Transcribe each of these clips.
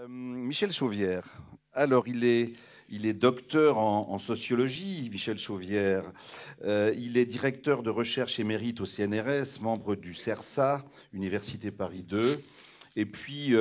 Michel Chauvière. Alors, il est docteur en sociologie, Michel Chauvière. Il est directeur de recherche émérite au CNRS, membre du CERSA, Université Paris 2. Et puis,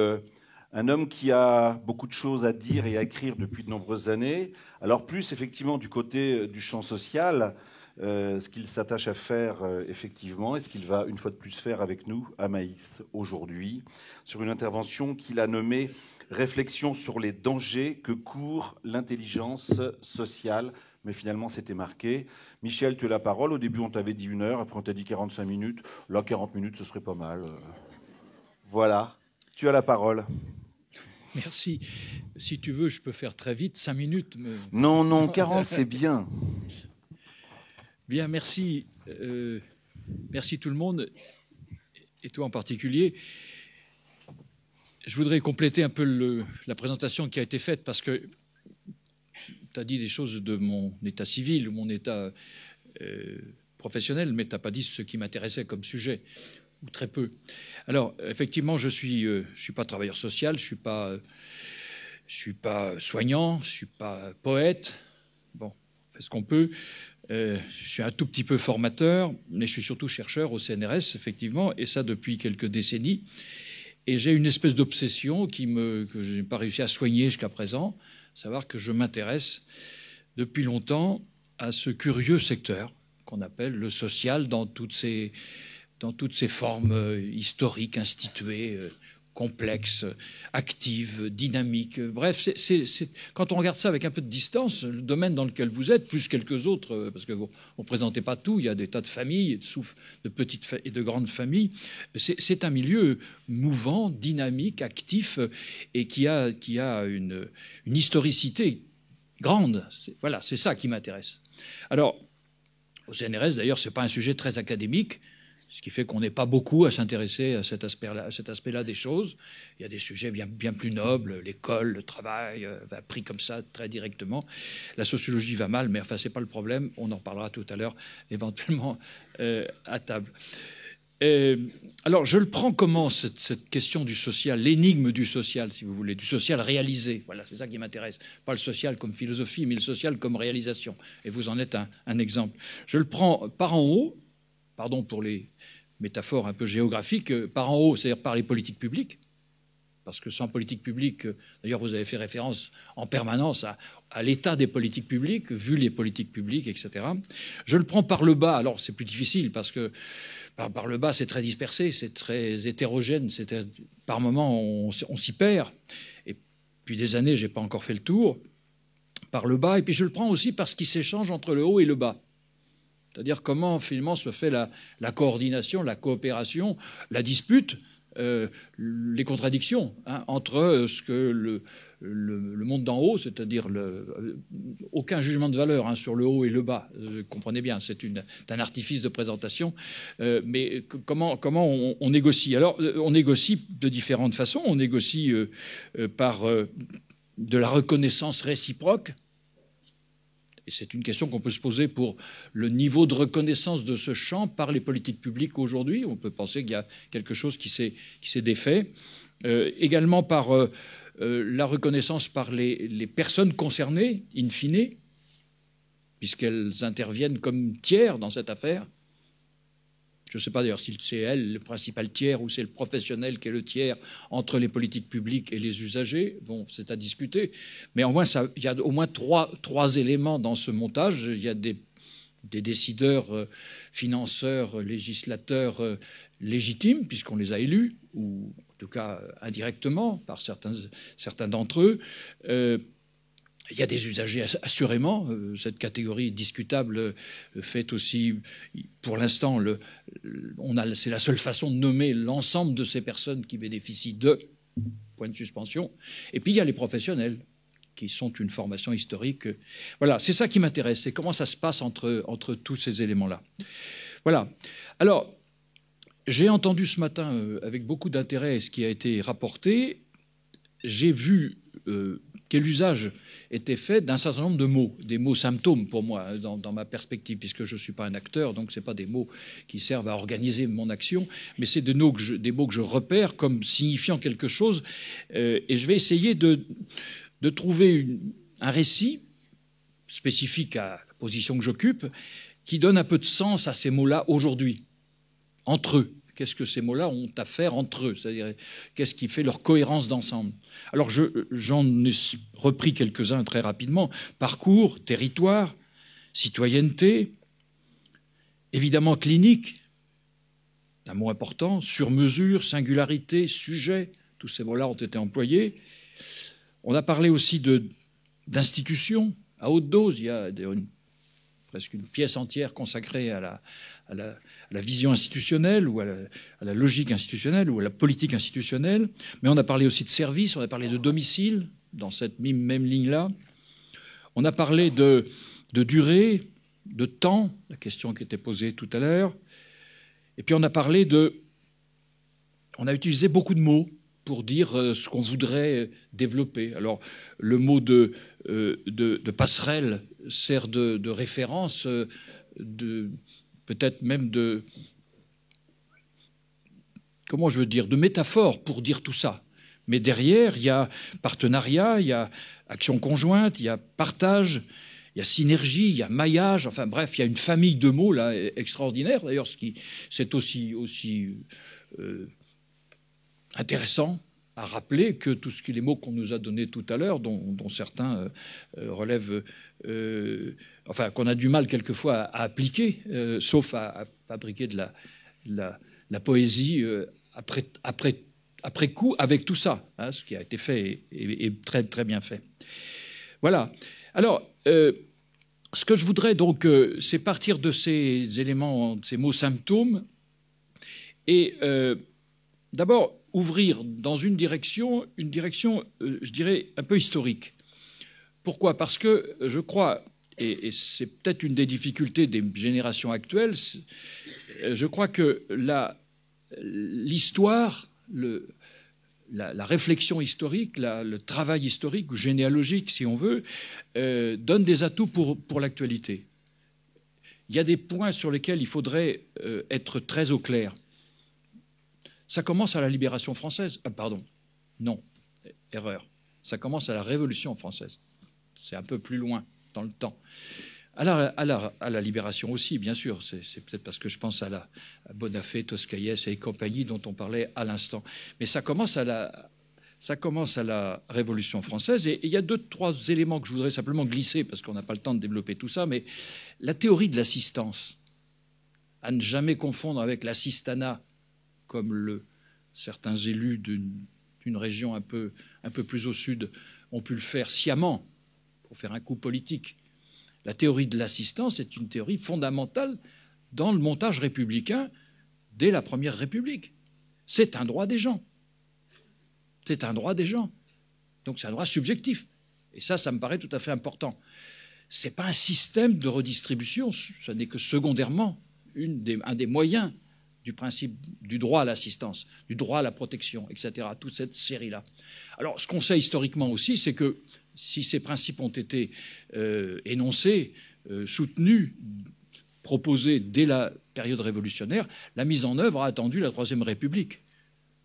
un homme qui a beaucoup de choses à dire et à écrire depuis de nombreuses années. Alors, plus effectivement du côté du champ social, ce qu'il s'attache à faire effectivement, et ce qu'il va une fois de plus faire avec nous à Maïs aujourd'hui, sur une intervention qu'il a nommée Réflexion sur les dangers que court l'intelligence sociale. Mais finalement, c'était marqué. Michel, tu as la parole. Au début, on t'avait dit 1 heure, après on t'a dit 45 minutes. Là, 40 minutes, ce serait pas mal. Voilà, tu as la parole. Merci. Si tu veux, je peux faire très vite, 5 minutes. Non, non, 40, c'est bien. Bien, merci. Merci tout le monde, et toi en particulier. Je voudrais compléter un peu la présentation qui a été faite, parce que tu as dit des choses de mon état civil, mon état professionnel, mais tu n'as pas dit ce qui m'intéressait comme sujet, ou très peu. Alors, effectivement, je suis pas travailleur social, je suis pas soignant, je suis pas poète. Bon, on fait ce qu'on peut. Je suis un tout petit peu formateur, mais je suis surtout chercheur au CNRS, effectivement, et ça depuis quelques décennies. Et j'ai une espèce d'obsession que je n'ai pas réussi à soigner jusqu'à présent, savoir que je m'intéresse depuis longtemps à ce curieux secteur qu'on appelle le social dans toutes ses formes historiques, instituées, complexes, actives, dynamiques. Bref, quand on regarde ça avec un peu de distance, le domaine dans lequel vous êtes, plus quelques autres, parce que vous ne présentez pas tout, il y a des tas de familles, de petites et de grandes familles, c'est un milieu mouvant, dynamique, actif, et qui a une historicité grande. Voilà, c'est ça qui m'intéresse. Alors, au CNRS, d'ailleurs, ce n'est pas un sujet très académique, ce qui fait qu'on n'est pas beaucoup à s'intéresser à cet aspect-là des choses. Il y a des sujets bien plus nobles, l'école, le travail, pris comme ça très directement. La sociologie va mal, mais enfin, ce n'est pas le problème. On en reparlera tout à l'heure, éventuellement, à table. Alors, je le prends comment, cette question du social, l'énigme du social, si vous voulez, du social réalisé. Voilà, c'est ça qui m'intéresse. Pas le social comme philosophie, mais le social comme réalisation. Et vous en êtes un exemple. Je le prends par en haut, pardon pour les métaphore un peu géographique, par en haut, c'est-à-dire par les politiques publiques, parce que sans politique publique, d'ailleurs vous avez fait référence en permanence à l'état des politiques publiques, vu les politiques publiques, etc. Je le prends par le bas, alors c'est plus difficile, parce que par le bas c'est très dispersé, c'est très hétérogène, par moments on s'y perd, et depuis des années j'ai pas encore fait le tour, par le bas, et puis je le prends aussi par ce qui s'échange entre le haut et le bas. C'est-à-dire comment finalement se fait la coordination, la coopération, la dispute, les contradictions entre ce que le monde d'en haut, c'est-à-dire aucun jugement de valeur sur le haut et le bas, comprenez bien, c'est un artifice de présentation, mais comment on négocie? Alors on négocie de différentes façons, on négocie par de la reconnaissance réciproque. Et c'est une question qu'on peut se poser pour le niveau de reconnaissance de ce champ par les politiques publiques aujourd'hui. On peut penser qu'il y a quelque chose qui s'est défait. Également par la reconnaissance par les personnes concernées, in fine, puisqu'elles interviennent comme tiers dans cette affaire. Je ne sais pas d'ailleurs si c'est elle le principal tiers ou c'est le professionnel qui est le tiers entre les politiques publiques et les usagers. Bon, c'est à discuter. Mais au moins, il y a au moins trois éléments dans ce montage. Il y a des décideurs, financeurs, législateurs légitimes, puisqu'on les a élus, ou en tout cas indirectement par certains d'entre eux. Il y a des usagers, assurément. Cette catégorie discutable fait aussi, pour l'instant, c'est la seule façon de nommer l'ensemble de ces personnes qui bénéficient de points de suspension. Et puis, il y a les professionnels, qui sont une formation historique. Voilà, c'est ça qui m'intéresse, c'est comment ça se passe entre tous ces éléments-là. Voilà. Alors, j'ai entendu ce matin, avec beaucoup d'intérêt, ce qui a été rapporté. J'ai vu quel usage était fait d'un certain nombre de mots, des mots symptômes pour moi, dans ma perspective, puisque je ne suis pas un acteur, donc ce n'est pas des mots qui servent à organiser mon action, mais c'est des mots que je repère comme signifiant quelque chose, et je vais essayer de trouver un récit spécifique à la position que j'occupe, qui donne un peu de sens à ces mots-là aujourd'hui, entre eux. Qu'est-ce que ces mots-là ont à faire entre eux? C'est-à-dire, qu'est-ce qui fait leur cohérence d'ensemble? Alors, j'en ai repris quelques-uns très rapidement. Parcours, territoire, citoyenneté, évidemment clinique, un mot important, sur-mesure, singularité, sujet, tous ces mots-là ont été employés. On a parlé aussi d'institutions à haute dose. Il y a presque une pièce entière consacrée à la vision institutionnelle ou à la logique institutionnelle ou à la politique institutionnelle. Mais on a parlé aussi de services, on a parlé de domicile dans cette même ligne-là. On a parlé de durée, de temps, la question qui était posée tout à l'heure. Et puis on a parlé on a utilisé beaucoup de mots pour dire ce qu'on voudrait développer. Alors le mot de passerelle sert de référence, peut-être même comment je veux dire, de métaphore pour dire tout ça. Mais derrière, il y a partenariat, il y a action conjointe, il y a partage, il y a synergie, il y a maillage, enfin bref, il y a une famille de mots là extraordinaire. D'ailleurs, c'est aussi intéressant à rappeler que tous les mots qu'on nous a donnés tout à l'heure, dont certains relèvent, enfin qu'on a du mal quelquefois à appliquer, sauf à fabriquer de la poésie après coup avec tout ça, hein, ce qui a été fait est très très bien fait. Voilà. Alors, ce que je voudrais donc, c'est partir de ces éléments, de ces mots symptômes, et d'abord ouvrir dans une direction, je dirais, un peu historique. Pourquoi? Parce que je crois, et c'est peut-être une des difficultés des générations actuelles, je crois que l'histoire, la réflexion historique, le travail historique ou généalogique, si on veut, donne des atouts pour l'actualité. Il y a des points sur lesquels il faudrait être très au clair. Ça commence à la Libération française. Ah, pardon, non, erreur. Ça commence à la Révolution française. C'est un peu plus loin dans le temps. À la Libération aussi, bien sûr. C'est peut-être parce que je pense à Bonafé, Toscaïès et compagnie dont on parlait à l'instant. Mais ça commence à la Révolution française. Et il y a 2-3 éléments que je voudrais simplement glisser, parce qu'on n'a pas le temps de développer tout ça. Mais la théorie de l'assistance, à ne jamais confondre avec l'assistanat, comme certains élus d'une région un peu plus au sud ont pu le faire sciemment pour faire un coup politique. La théorie de l'assistance est une théorie fondamentale dans le montage républicain dès la Première République. C'est un droit des gens. C'est un droit des gens. Donc c'est un droit subjectif. Et ça me paraît tout à fait important. Ce n'est pas un système de redistribution, ce n'est que secondairement un des moyens du principe du droit à l'assistance, du droit à la protection, etc., toute cette série-là. Alors, ce qu'on sait historiquement aussi, c'est que si ces principes ont été énoncés, soutenus, proposés dès la période révolutionnaire, la mise en œuvre a attendu la Troisième République.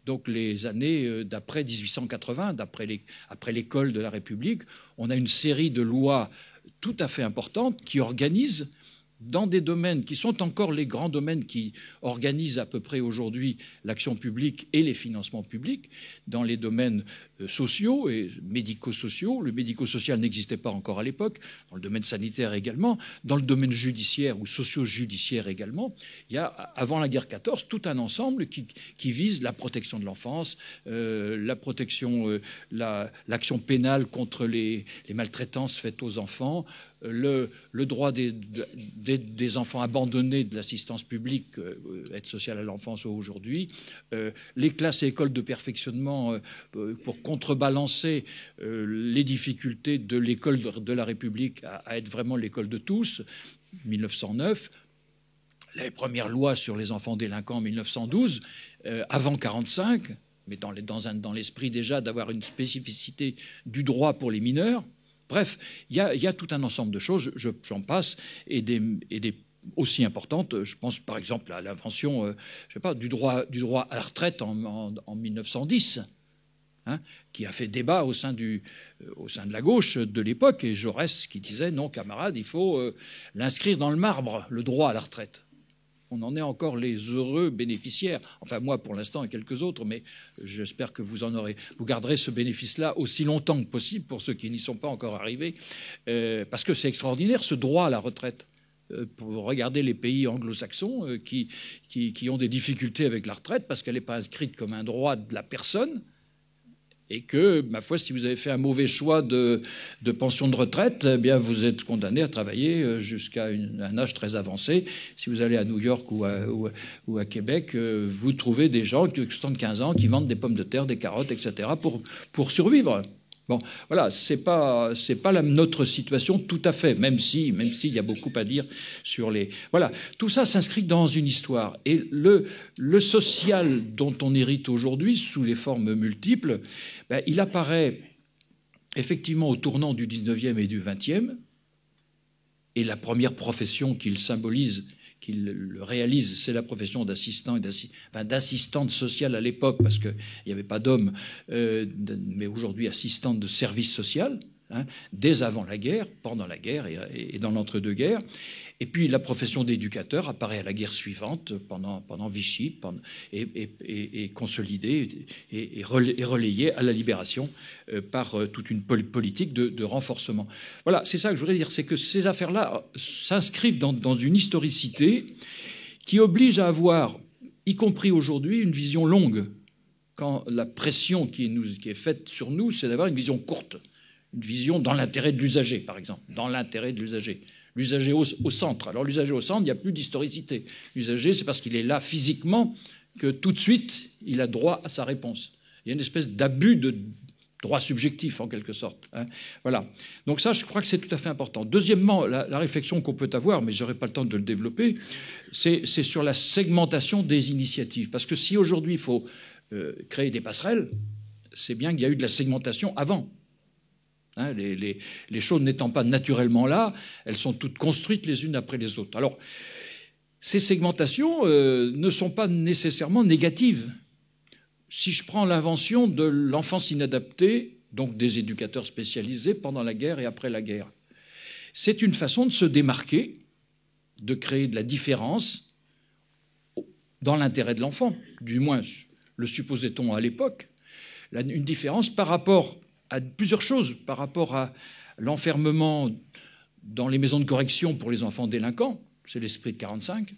Donc les années d'après 1880, après l'école de la République, on a une série de lois tout à fait importantes qui organisent dans des domaines qui sont encore les grands domaines qui organisent à peu près aujourd'hui l'action publique et les financements publics, dans les domaines sociaux et médico-sociaux. Le médico-social n'existait pas encore à l'époque, dans le domaine sanitaire également, dans le domaine judiciaire ou socio-judiciaire également. Il y a, avant la guerre 14, tout un ensemble qui vise la protection de l'enfance, la protection, l'action pénale contre les maltraitances faites aux enfants, le droit des enfants abandonnés de l'assistance publique, aide sociale à l'enfance aujourd'hui, les classes et écoles de perfectionnement pour contrebalancer les difficultés de l'école de la République à être vraiment l'école de tous, 1909, les premières lois sur les enfants délinquants en 1912, avant 1945, mais dans l'esprit déjà d'avoir une spécificité du droit pour les mineurs. Bref, il y a tout un ensemble de choses, j'en passe, et des aussi importantes. Je pense par exemple à l'invention, je sais pas, du droit à la retraite en 1910. Hein, qui a fait débat au sein de la gauche de l'époque, et Jaurès qui disait non, camarades, il faut l'inscrire dans le marbre, le droit à la retraite. On en est encore les heureux bénéficiaires. Enfin, moi, pour l'instant, et quelques autres, mais j'espère que vous garderez ce bénéfice-là aussi longtemps que possible pour ceux qui n'y sont pas encore arrivés, parce que c'est extraordinaire, ce droit à la retraite. Pour regarder les pays anglo-saxons qui ont des difficultés avec la retraite parce qu'elle n'est pas inscrite comme un droit de la personne, et que, ma foi, si vous avez fait un mauvais choix de pension de retraite, eh bien, vous êtes condamné à travailler jusqu'à un âge très avancé. Si vous allez à New York ou à Québec, vous trouvez des gens de 75 ans qui vendent des pommes de terre, des carottes, etc. pour survivre. Bon, voilà, c'est pas notre situation tout à fait, même s'il y a beaucoup à dire sur les... Voilà, tout ça s'inscrit dans une histoire. Et le social dont on hérite aujourd'hui, sous les formes multiples, ben, il apparaît effectivement au tournant du 19e et du 20e, et la première profession qu'il symbolise, qu'il le réalise, c'est la profession d'assistant d'assistante sociale à l'époque, parce qu'il n'y avait pas d'hommes, mais aujourd'hui assistante de service social, hein, dès avant la guerre, pendant la guerre et dans l'entre-deux-guerres. Et puis la profession d'éducateur apparaît à la guerre suivante, pendant Vichy, et consolidée et relayée à la libération par toute une politique de renforcement. Voilà, c'est ça que je voudrais dire, c'est que ces affaires-là s'inscrivent dans une historicité qui oblige à avoir, y compris aujourd'hui, une vision longue. Quand la pression qui est faite sur nous, c'est d'avoir une vision courte, une vision dans l'intérêt de l'usager, par exemple, dans l'intérêt de l'usager. L'usager au centre. Alors l'usager au centre, il n'y a plus d'historicité. L'usager, c'est parce qu'il est là physiquement que tout de suite, il a droit à sa réponse. Il y a une espèce d'abus de droit subjectif, en quelque sorte. Hein. Voilà. Donc ça, je crois que c'est tout à fait important. Deuxièmement, la réflexion qu'on peut avoir, mais je n'aurai pas le temps de le développer, c'est sur la segmentation des initiatives. Parce que si aujourd'hui, il faut créer des passerelles, c'est bien qu'il y a eu de la segmentation avant. Hein, les choses n'étant pas naturellement là, elles sont toutes construites les unes après les autres. Alors, ces segmentations ne sont pas nécessairement négatives. Si je prends l'invention de l'enfance inadaptée, donc des éducateurs spécialisés pendant la guerre et après la guerre, c'est une façon de se démarquer, de créer de la différence dans l'intérêt de l'enfant, du moins le supposait-on à l'époque, une différence par rapport à plusieurs choses, par rapport à l'enfermement dans les maisons de correction pour les enfants délinquants, c'est l'esprit de 45,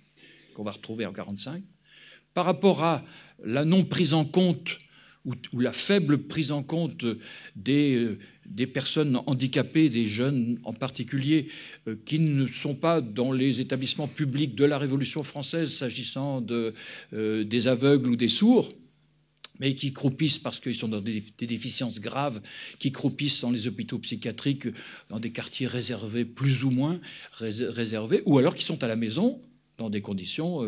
qu'on va retrouver en 45, par rapport à la non prise en compte ou la faible prise en compte des personnes handicapées, des jeunes en particulier, qui ne sont pas dans les établissements publics de la Révolution française, s'agissant des aveugles ou des sourds, mais qui croupissent parce qu'ils sont dans des déficiences graves, qui croupissent dans les hôpitaux psychiatriques, dans des quartiers réservés, plus ou moins réservés, ou alors qui sont à la maison dans des conditions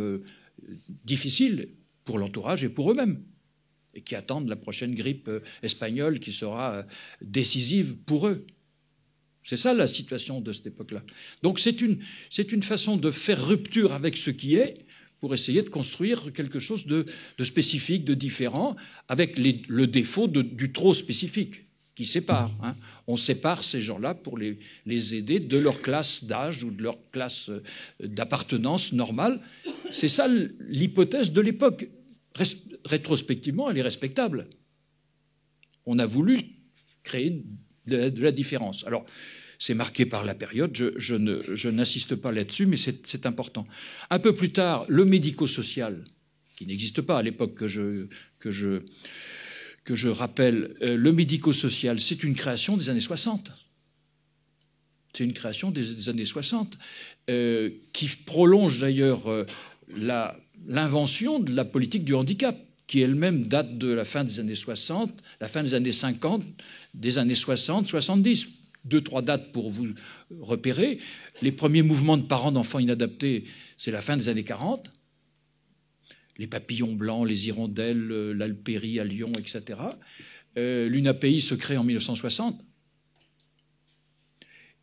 difficiles pour l'entourage et pour eux-mêmes, et qui attendent la prochaine grippe espagnole qui sera décisive pour eux. C'est ça la situation de cette époque-là. Donc c'est une façon de faire rupture avec ce qui est, pour essayer de construire quelque chose de spécifique, de différent, avec le défaut du trop spécifique qui sépare. Hein. On sépare ces gens-là pour les aider de leur classe d'âge ou de leur classe d'appartenance normale. C'est ça l'hypothèse de l'époque. Rétrospectivement, elle est respectable. On a voulu créer de la différence. Alors, c'est marqué par la période, je n'insiste pas là-dessus, mais c'est important. Un peu plus tard, le médico-social, qui n'existe pas à l'époque que je rappelle, le médico-social, c'est une création des années 60. C'est une création des années 60, qui prolonge d'ailleurs l'invention de la politique du handicap, qui elle-même date de la fin des années 60, la fin des années 50, des années 60, 70. 2-3 dates pour vous repérer. Les premiers mouvements de parents d'enfants inadaptés, c'est la fin des années 40. les papillons blancs, les hirondelles, l'Alpérie à Lyon, etc. L'UNAPI se crée en 1960.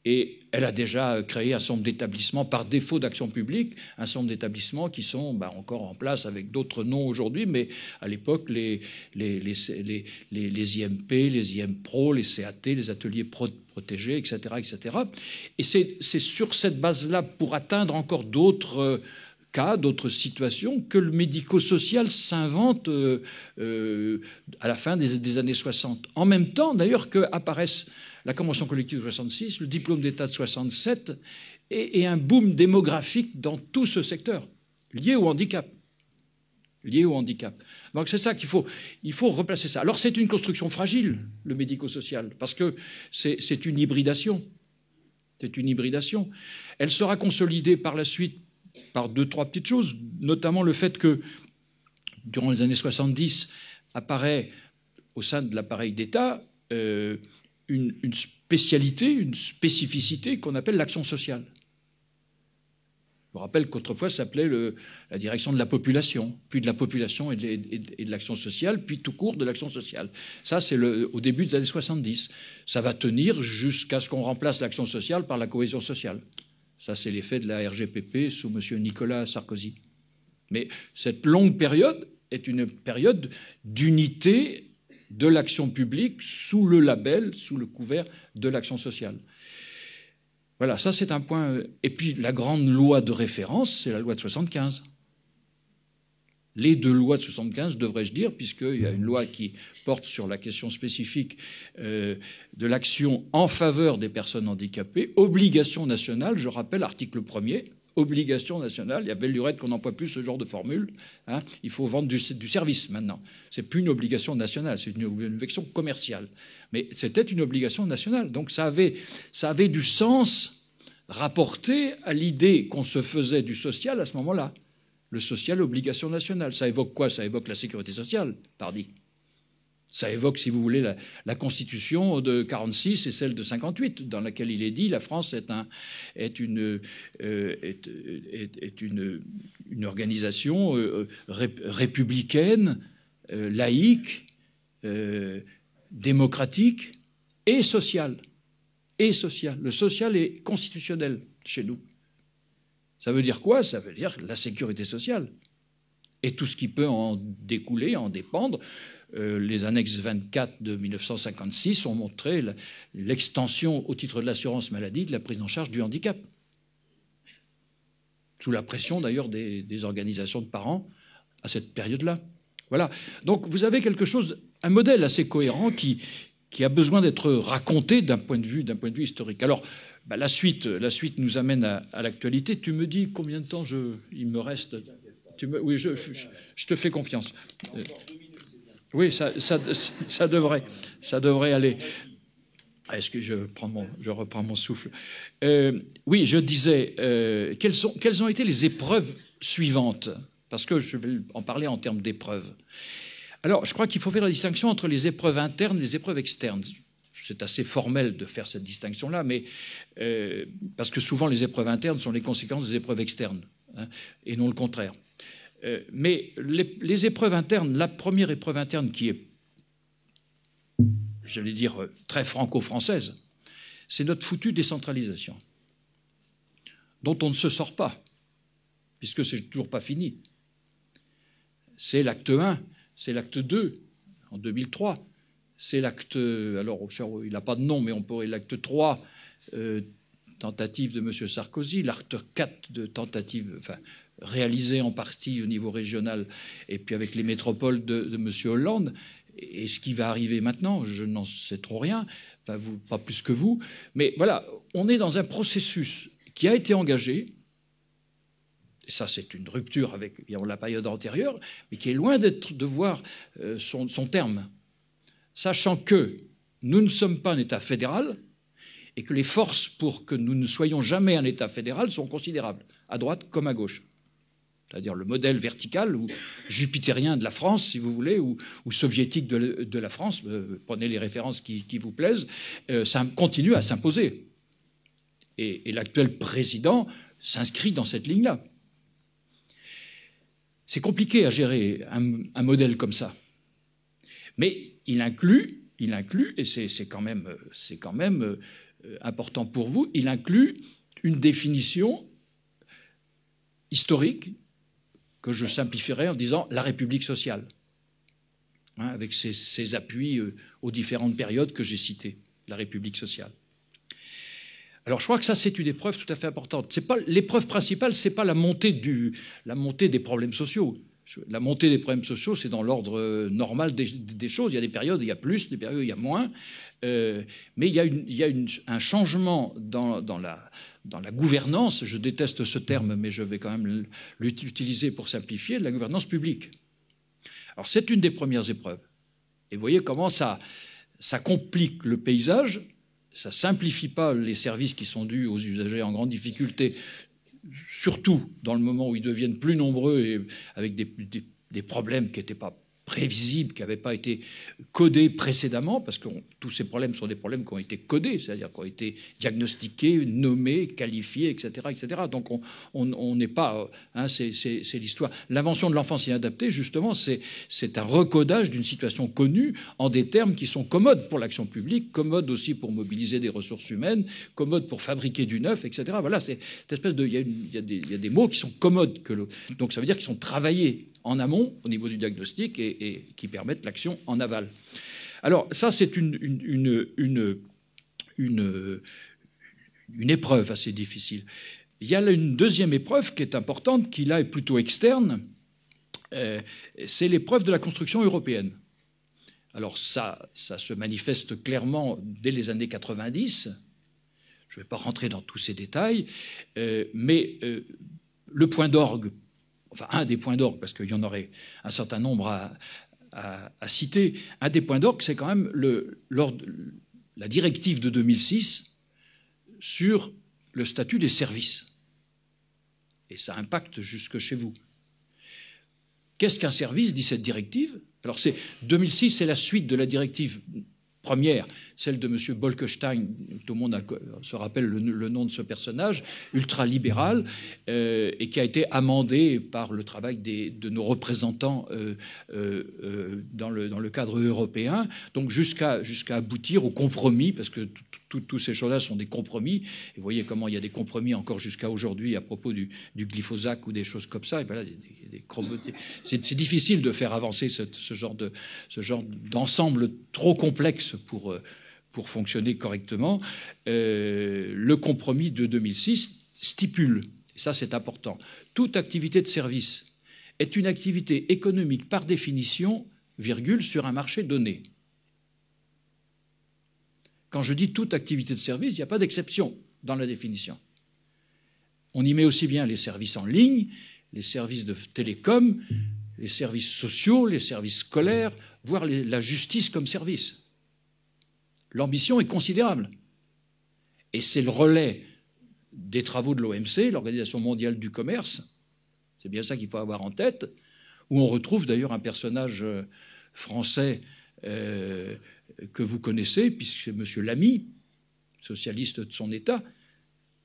Et elle a déjà créé un certain nombre d'établissements, par défaut d'action publique, un certain nombre d'établissements qui sont encore en place avec d'autres noms aujourd'hui, mais à l'époque, les IMP, les IMPRO, les CAT, les ateliers protégés, etc., etc. Et c'est sur cette base-là, pour atteindre encore d'autres cas, d'autres situations, que le médico-social s'invente à la fin des années 60. En même temps, d'ailleurs, qu'apparaissent la Convention collective de 66, le diplôme d'État de 67 et un boom démographique dans tout ce secteur, lié au handicap. Lié au handicap. Donc c'est ça qu'il faut replacer ça. Alors c'est une construction fragile, le médico-social, parce que c'est une hybridation. C'est une hybridation. Elle sera consolidée par la suite par 2-3 petites choses, notamment le fait que, durant les années 70, apparaît au sein de l'appareil d'État une spécialité, une spécificité qu'on appelle l'action sociale. Je vous rappelle qu'autrefois, ça s'appelait la direction de la population, puis de la population et de l'action sociale, puis tout court de l'action sociale. Ça, c'est au début des années 70. Ça va tenir jusqu'à ce qu'on remplace l'action sociale par la cohésion sociale. Ça, c'est l'effet de la RGPP sous M. Nicolas Sarkozy. Mais cette longue période est une période d'unité de l'action publique sous le label, sous le couvert de l'action sociale. Voilà, ça c'est un point. Et puis la grande loi de référence, c'est la loi de 75. Les 2 lois de 75, devrais-je dire, puisqu'il y a une loi qui porte sur la question spécifique de l'action en faveur des personnes handicapées, obligation nationale, je rappelle, article 1er, obligation nationale. Il y a belle lurette qu'on n'emploie plus ce genre de formule. Hein. Il faut vendre du service maintenant. C'est plus une obligation nationale, c'est une obligation commerciale. Mais c'était une obligation nationale. Donc ça avait du sens rapporté à l'idée qu'on se faisait du social à ce moment-là. Le social, obligation nationale. Ça évoque quoi? Ça évoque la sécurité sociale, pardi. Ça évoque, si vous voulez, la Constitution de 46 et celle de 58, dans laquelle il est dit la France est une organisation républicaine, laïque, démocratique et sociale. Et sociale. Le social est constitutionnel chez nous. Ça veut dire quoi? Ça veut dire la sécurité sociale. Et tout ce qui peut en découler, en dépendre. Les annexes 24 de 1956 ont montré l'extension au titre de l'assurance maladie de la prise en charge du handicap. Sous la pression d'ailleurs des organisations de parents à cette période-là. Voilà. Donc vous avez quelque chose, un modèle assez cohérent qui a besoin d'être raconté d'un point de vue historique. Alors, la suite nous amène à l'actualité. Tu me dis combien de temps il me reste? Oui, je te fais confiance. Oui, ça devrait aller. Est-ce que je reprends mon souffle? Oui, je disais, quelles ont été les épreuves suivantes? Parce que je vais en parler en termes d'épreuves. Alors, je crois qu'il faut faire la distinction entre les épreuves internes et les épreuves externes. C'est assez formel de faire cette distinction-là, mais parce que souvent les épreuves internes sont les conséquences des épreuves externes, hein, et non le contraire. Mais les épreuves internes, la première épreuve interne qui est, j'allais dire, très franco-française, c'est notre foutue décentralisation, dont on ne se sort pas, puisque c'est toujours pas fini. C'est l'acte 1, c'est l'acte 2, en 2003, c'est l'acte, alors il n'a pas de nom, mais on pourrait l'acte 3, tentative de M. Sarkozy, l'acte 4 de tentative, enfin, réalisé en partie au niveau régional et puis avec les métropoles de M. Hollande. Et ce qui va arriver maintenant, je n'en sais trop rien, enfin, pas plus que vous, mais voilà, on est dans un processus qui a été engagé, et ça c'est une rupture avec la période antérieure, mais qui est loin de voir son terme, sachant que nous ne sommes pas un État fédéral et que les forces pour que nous ne soyons jamais un État fédéral sont considérables, à droite comme à gauche. C'est-à-dire le modèle vertical ou jupitérien de la France, si vous voulez, ou soviétique de la France, prenez les références qui vous plaisent, ça continue à s'imposer. Et l'actuel président s'inscrit dans cette ligne-là. C'est compliqué à gérer un modèle comme ça. Mais il inclut, et c'est quand même important pour vous, il inclut une définition historique que je simplifierais en disant la République sociale, hein, avec ses appuis aux différentes périodes que j'ai citées, la République sociale. Alors je crois que ça, c'est une épreuve tout à fait importante. L'épreuve principale, ce n'est pas la montée des problèmes sociaux. La montée des problèmes sociaux, c'est dans l'ordre normal des choses. Il y a des périodes où il y a plus, des périodes où il y a moins. Mais il y a un changement dans la gouvernance. Je déteste ce terme, mais je vais quand même l'utiliser pour simplifier, de la gouvernance publique. Alors c'est une des premières épreuves. Et vous voyez comment ça complique le paysage. Ça ne simplifie pas les services qui sont dus aux usagers en grande difficulté, surtout dans le moment où ils deviennent plus nombreux et avec des problèmes qui n'étaient pas prévisibles, qui n'avaient pas été codés précédemment, parce que tous ces problèmes sont des problèmes qui ont été codés, c'est-à-dire qui ont été diagnostiqués, nommés, qualifiés, etc. etc. Donc on n'est pas... Hein, c'est l'histoire. L'invention de l'enfance inadaptée, justement, c'est un recodage d'une situation connue en des termes qui sont commodes pour l'action publique, commodes aussi pour mobiliser des ressources humaines, commodes pour fabriquer du neuf, etc. Voilà, c'est cette espèce de... Il y a des mots qui sont commodes. Donc ça veut dire qu'ils sont travaillés en amont, au niveau du diagnostic, et qui permettent l'action en aval. Alors ça, c'est une épreuve assez difficile. Il y a une deuxième épreuve qui est importante, qui là est plutôt externe, c'est l'épreuve de la construction européenne. Alors ça se manifeste clairement dès les années 90. Je ne vais pas rentrer dans tous ces détails, mais le point d'orgue, enfin un des points d'orgue, parce qu'il y en aurait un certain nombre à citer, un des points d'orgue, c'est quand même la directive de 2006 sur le statut des services. Et ça impacte jusque chez vous. Qu'est-ce qu'un service, dit cette directive? Alors 2006, c'est la suite de la directive première, celle de M. Bolkestein, tout le monde se rappelle le nom de ce personnage, ultralibéral, et qui a été amendé par le travail de nos représentants dans le cadre européen, donc jusqu'à aboutir au compromis, parce que toutes ces choses-là sont des compromis. Et vous voyez comment il y a des compromis encore jusqu'à aujourd'hui à propos du glyphosate ou des choses comme ça. Et voilà, c'est difficile de faire avancer ce genre d'ensemble trop complexe pour fonctionner correctement. Le compromis de 2006 stipule, et ça c'est important, toute activité de service est une activité économique par définition, virgule, sur un marché donné. Quand je dis toute activité de service, il n'y a pas d'exception dans la définition. On y met aussi bien les services en ligne, les services de télécom, les services sociaux, les services scolaires, voire la justice comme service. L'ambition est considérable. Et c'est le relais des travaux de l'OMC, l'Organisation mondiale du commerce, c'est bien ça qu'il faut avoir en tête, où on retrouve d'ailleurs un personnage français que vous connaissez, puisque c'est M. Lamy, socialiste de son État,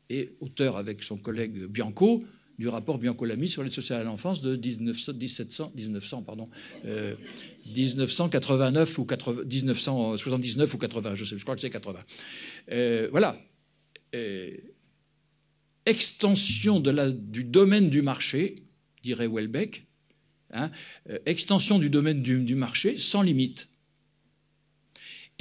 et auteur avec son collègue Bianco du rapport Bianco-Lamy sur l'aide sociale à l'enfance de 1989 ou 1979 ou 80, je crois que c'est 80. Voilà. Extension du domaine du marché, dirait Houellebecq, hein, extension du domaine du marché sans limite.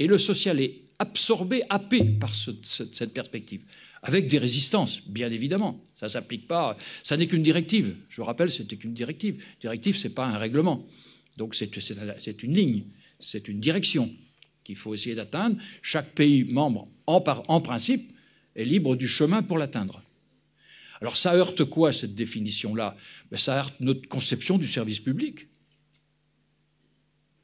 Et le social est absorbé, happé par cette perspective, avec des résistances, bien évidemment. Ça ne s'applique pas, ça n'est qu'une directive. Je vous rappelle, c'était qu'une directive. Directive, ce n'est pas un règlement. Donc c'est une ligne, c'est une direction qu'il faut essayer d'atteindre. Chaque pays membre, en principe, est libre du chemin pour l'atteindre. Alors ça heurte quoi, cette définition-là? Ça heurte notre conception du service public,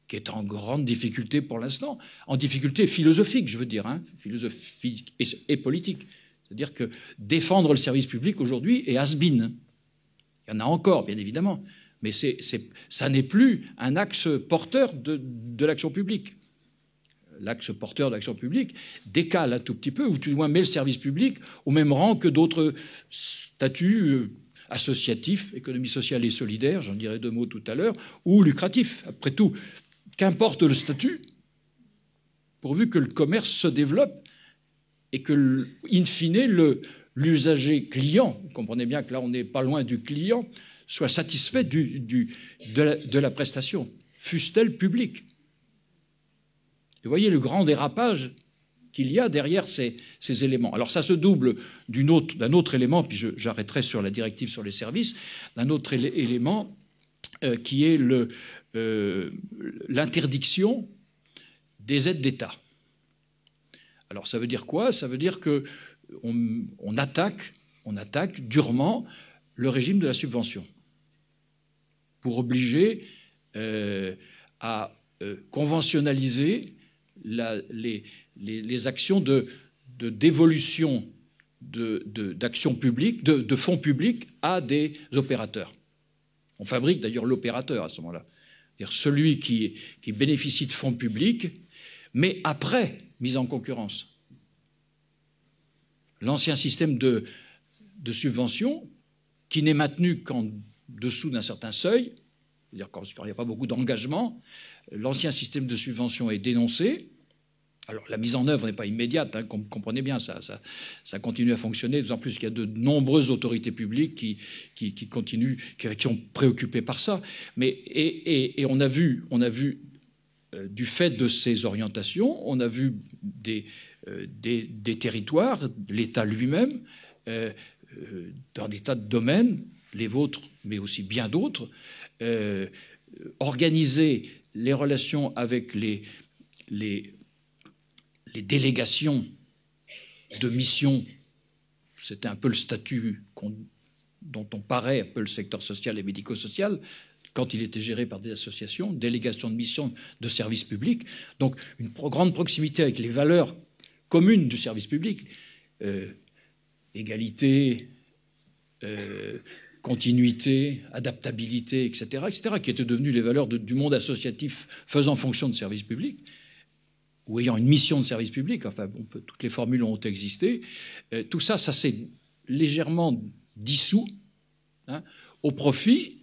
qui est en grande difficulté pour l'instant, en difficulté philosophique, je veux dire, hein, philosophique et politique. C'est-à-dire que défendre le service public aujourd'hui est has-been. Il y en a encore, bien évidemment, mais ça n'est plus un axe porteur de l'action publique. L'axe porteur de l'action publique décale un tout petit peu, ou tout du moins met le service public au même rang que d'autres statuts associatif, économie sociale et solidaire, j'en dirai 2 mots tout à l'heure, ou lucratif. Après tout, qu'importe le statut, pourvu que le commerce se développe et que, in fine, l'usager client, vous comprenez bien que là on n'est pas loin du client, soit satisfait de la prestation, fût-elle publique. Et vous voyez le grand dérapage qu'il y a derrière ces éléments. Alors ça se double d'un autre élément, puis j'arrêterai sur la directive sur les services, d'un autre élément qui est l'interdiction des aides d'État. Alors ça veut dire quoi? Ça veut dire qu'on attaque durement le régime de la subvention pour obliger à conventionnaliser les actions de dévolution d'actions publiques, de fonds publics à des opérateurs. On fabrique d'ailleurs l'opérateur à ce moment-là. C'est-à-dire celui qui bénéficie de fonds publics, mais après mise en concurrence. L'ancien système de subvention, qui n'est maintenu qu'en dessous d'un certain seuil, c'est-à-dire quand il n'y a pas beaucoup d'engagement, l'ancien système de subvention est dénoncé. Alors la mise en œuvre n'est pas immédiate, hein, comprenez bien, ça continue à fonctionner, d'autant plus qu'il y a de nombreuses autorités publiques qui continuent, qui sont préoccupées par ça. Mais, et on a vu du fait de ces orientations, on a vu des territoires, l'État lui-même, dans des tas de domaines, les vôtres, mais aussi bien d'autres, organiser les relations avec les délégations de mission. C'était un peu le statut dont on parait un peu le secteur social et médico-social quand il était géré par des associations, délégations de mission de service public. Donc une grande proximité avec les valeurs communes du service public, égalité, continuité, adaptabilité, etc., qui étaient devenues les valeurs du monde associatif faisant fonction de service public, ou ayant une mission de service public, enfin, toutes les formules ont existé. Tout ça, ça s'est légèrement dissous, hein, au profit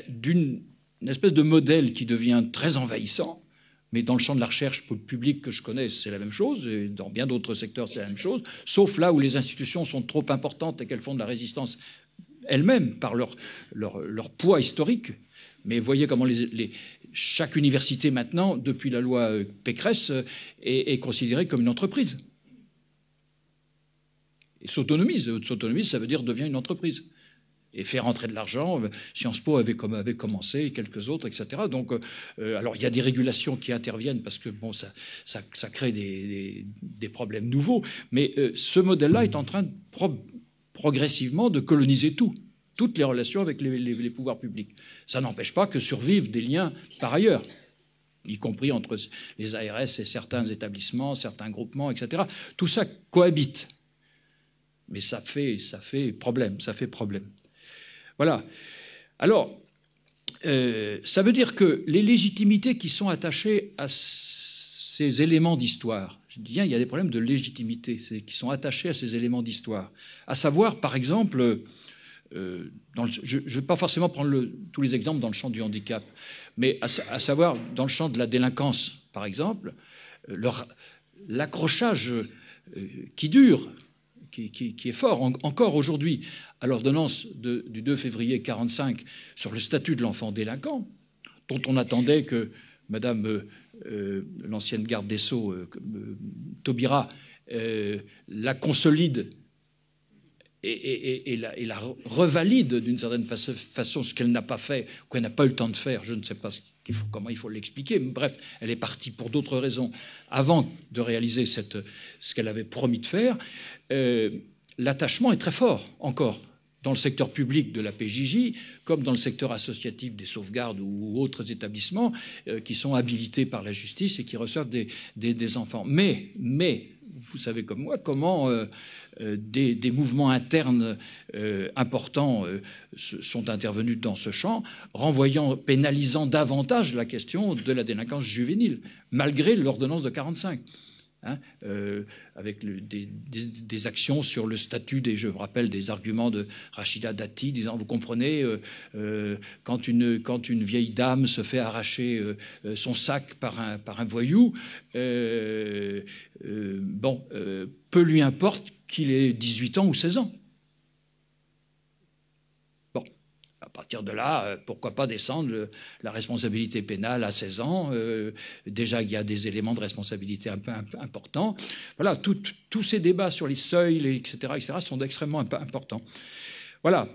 d'une espèce de modèle qui devient très envahissant, mais dans le champ de la recherche publique que je connais, c'est la même chose, et dans bien d'autres secteurs, c'est la même chose, sauf là où les institutions sont trop importantes et qu'elles font de la résistance elles-mêmes par leur poids historique. Mais voyez comment chaque université maintenant, depuis la loi Pécresse, est considérée comme une entreprise. Et s'autonomise. S'autonomise, ça veut dire devient une entreprise. Et fait rentrer de l'argent. Sciences Po avait commencé, et quelques autres, etc. Donc, alors il y a des régulations qui interviennent parce que bon, ça crée des problèmes nouveaux. Mais ce modèle-là est en train progressivement de coloniser toutes les relations avec les pouvoirs publics. Ça n'empêche pas que survivent des liens par ailleurs, y compris entre les ARS et certains établissements, certains groupements, etc. Tout ça cohabite. Mais ça fait problème. Voilà. Alors, ça veut dire que les légitimités qui sont attachées à ces éléments d'histoire, je dis bien, il y a des problèmes de légitimité qui sont attachés à ces éléments d'histoire. À savoir, par exemple, je ne vais pas forcément prendre tous les exemples dans le champ du handicap, mais à savoir, dans le champ de la délinquance, par exemple, l'accrochage qui dure, qui est fort encore aujourd'hui, à l'ordonnance du 2 février 1945 sur le statut de l'enfant délinquant, dont on attendait que Madame l'ancienne garde des Sceaux, Taubira, la consolide et la revalide d'une certaine façon, ce qu'elle n'a pas fait, ou qu'elle n'a pas eu le temps de faire, je ne sais pas comment il faut l'expliquer, mais bref, elle est partie pour d'autres raisons avant de réaliser ce qu'elle avait promis de faire. L'attachement est très fort encore dans le secteur public de la PJJ, comme dans le secteur associatif des sauvegardes ou autres établissements qui sont habilités par la justice et qui reçoivent des enfants. Mais, vous savez comme moi, comment des mouvements internes importants sont intervenus dans ce champ, pénalisant davantage la question de la délinquance juvénile, malgré l'ordonnance de 1945. hein, avec des actions sur le statut je me rappelle des arguments de Rachida Dati disant, vous comprenez, quand une vieille dame se fait arracher son sac par un voyou, peu lui importe qu'il ait 18 ans ou 16 ans. À partir de là, pourquoi pas descendre la responsabilité pénale à 16 ans. Déjà, il y a des éléments de responsabilité un peu importants. Voilà, tous ces débats sur les seuils, etc., sont extrêmement importants. Voilà.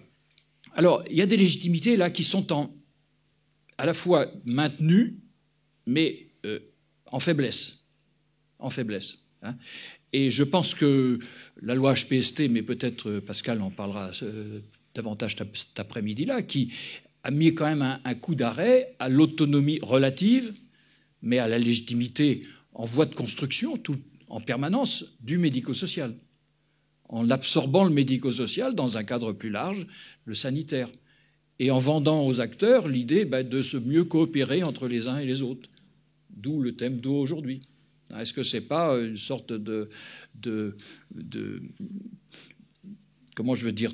Alors, il y a des légitimités là qui sont à la fois maintenues, mais en faiblesse. En faiblesse. Hein. Et je pense que la loi HPST, mais peut-être Pascal en parlera davantage cet après-midi-là, qui a mis quand même un coup d'arrêt à l'autonomie relative, mais à la légitimité en voie de construction, en permanence, du médico-social, en absorbant le médico-social dans un cadre plus large, le sanitaire, et en vendant aux acteurs l'idée de se mieux coopérer entre les uns et les autres, d'où le thème d'eau aujourd'hui. Est-ce que c'est pas une sorte comment je veux dire,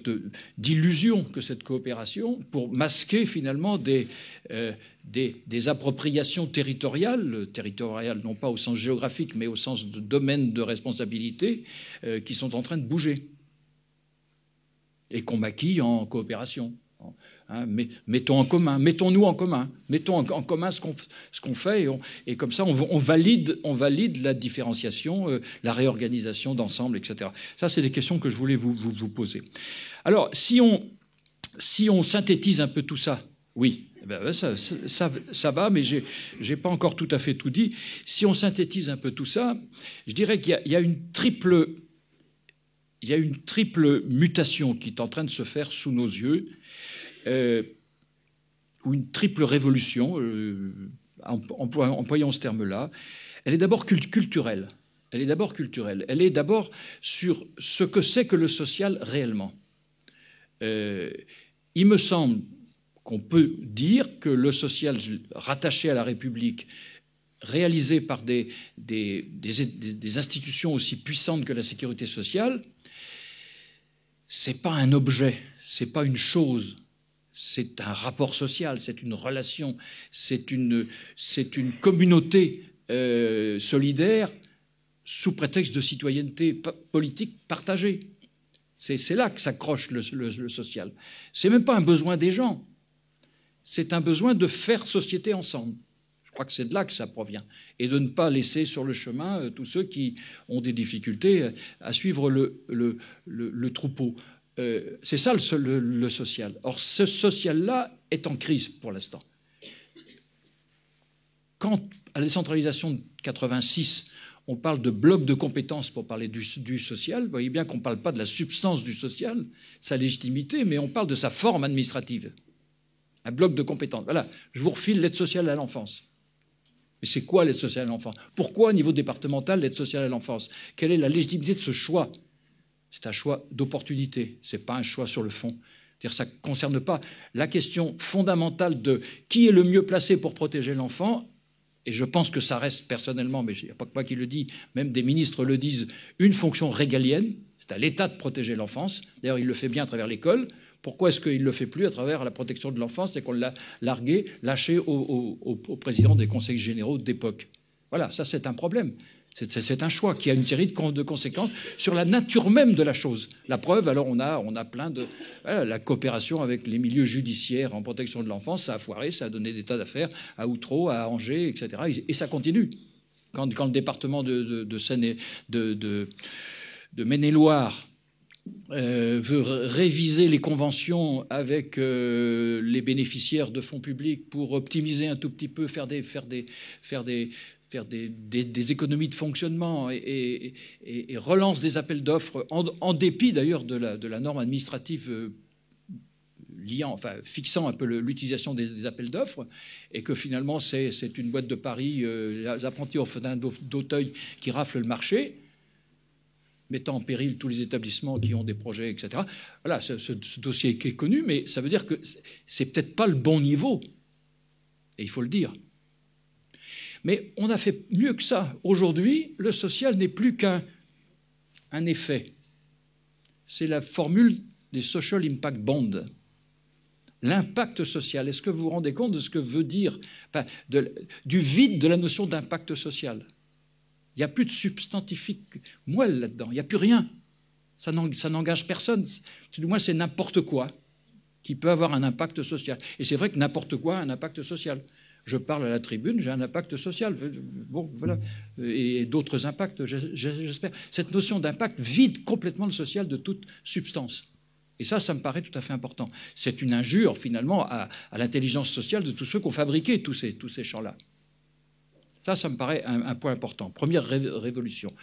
d'illusion que cette coopération, pour masquer finalement des appropriations territoriales non pas au sens géographique, mais au sens de domaine de responsabilité, qui sont en train de bouger et qu'on maquille en coopération. Hein, mettons en commun, mettons-nous en commun, mettons en commun ce qu'on fait, et comme ça on valide la différenciation, la réorganisation d'ensemble, etc. Ça, c'est des questions que je voulais vous poser. Alors, si on synthétise un peu tout ça, oui, ça va, mais j'ai pas encore tout à fait tout dit. Si on synthétise un peu tout ça, je dirais qu'il y a une triple mutation qui est en train de se faire sous nos yeux, ou une triple révolution, employons ce terme-là. Elle est d'abord culturelle. Elle est d'abord sur ce que c'est que le social réellement. Il me semble qu'on peut dire que le social rattaché à la République, réalisé par des institutions aussi puissantes que la sécurité sociale, c'est pas un objet, c'est pas une chose. C'est un rapport social, c'est une relation, c'est une communauté solidaire sous prétexte de citoyenneté politique partagée. C'est là que s'accroche le social. C'est même pas un besoin des gens, c'est un besoin de faire société ensemble. Je crois que c'est de là que ça provient. Et de ne pas laisser sur le chemin tous ceux qui ont des difficultés à suivre le troupeau. C'est ça le social. Or, ce social-là est en crise pour l'instant. Quand, à la décentralisation de 86, on parle de bloc de compétences pour parler du social, vous voyez bien qu'on ne parle pas de la substance du social, sa légitimité, mais on parle de sa forme administrative. Un bloc de compétences. Voilà, je vous refile l'aide sociale à l'enfance. Mais c'est quoi l'aide sociale à l'enfance? Pourquoi, au niveau départemental, l'aide sociale à l'enfance? Quelle est la légitimité de ce choix? C'est un choix d'opportunité, ce n'est pas un choix sur le fond. C'est-à-dire, ça ne concerne pas la question fondamentale de qui est le mieux placé pour protéger l'enfant. Et je pense que ça reste personnellement, mais il n'y a pas que moi qui le dis, même des ministres le disent, une fonction régalienne. C'est à l'État de protéger l'enfance. D'ailleurs, il le fait bien à travers l'école. Pourquoi est-ce qu'il ne le fait plus à travers la protection de l'enfance? C'est qu'on l'a largué, lâché au président des conseils généraux d'époque. Voilà, ça c'est un problème. C'est un choix qui a une série de conséquences sur la nature même de la chose. La preuve, alors on a plein de... Voilà, la coopération avec les milieux judiciaires en protection de l'enfance, ça a foiré, ça a donné des tas d'affaires à Outreau, à Angers, etc. Et ça continue. Quand le département de Maine-et-Loire veut réviser les conventions avec les bénéficiaires de fonds publics pour optimiser un tout petit peu, faire des économies de fonctionnement et relance des appels d'offres, en dépit d'ailleurs de la norme administrative fixant un peu l'utilisation des appels d'offres, et que finalement c'est une boîte de Paris, les apprentis orphelins d'Auteuil qui raflent le marché, mettant en péril tous les établissements qui ont des projets, etc. Voilà, ce dossier qui est connu, mais ça veut dire que c'est peut-être pas le bon niveau, et il faut le dire. Mais on a fait mieux que ça. Aujourd'hui, le social n'est plus qu'un effet. C'est la formule des Social Impact Bonds. L'impact social. Est-ce que vous vous rendez compte de ce que veut dire, enfin, du vide de la notion d'impact social? Il n'y a plus de substantifique moelle là-dedans. Il n'y a plus rien. Ça n'engage personne. Du moins, c'est n'importe quoi qui peut avoir un impact social. Et c'est vrai que n'importe quoi a un impact social. Je parle à la tribune, j'ai un impact social. Bon, voilà. Et d'autres impacts, j'espère. Cette notion d'impact vide complètement le social de toute substance. Et ça me paraît tout à fait important. C'est une injure, finalement, à l'intelligence sociale de tous ceux qui ont fabriqué tous ces champs-là. Ça me paraît un point important. Première révolution.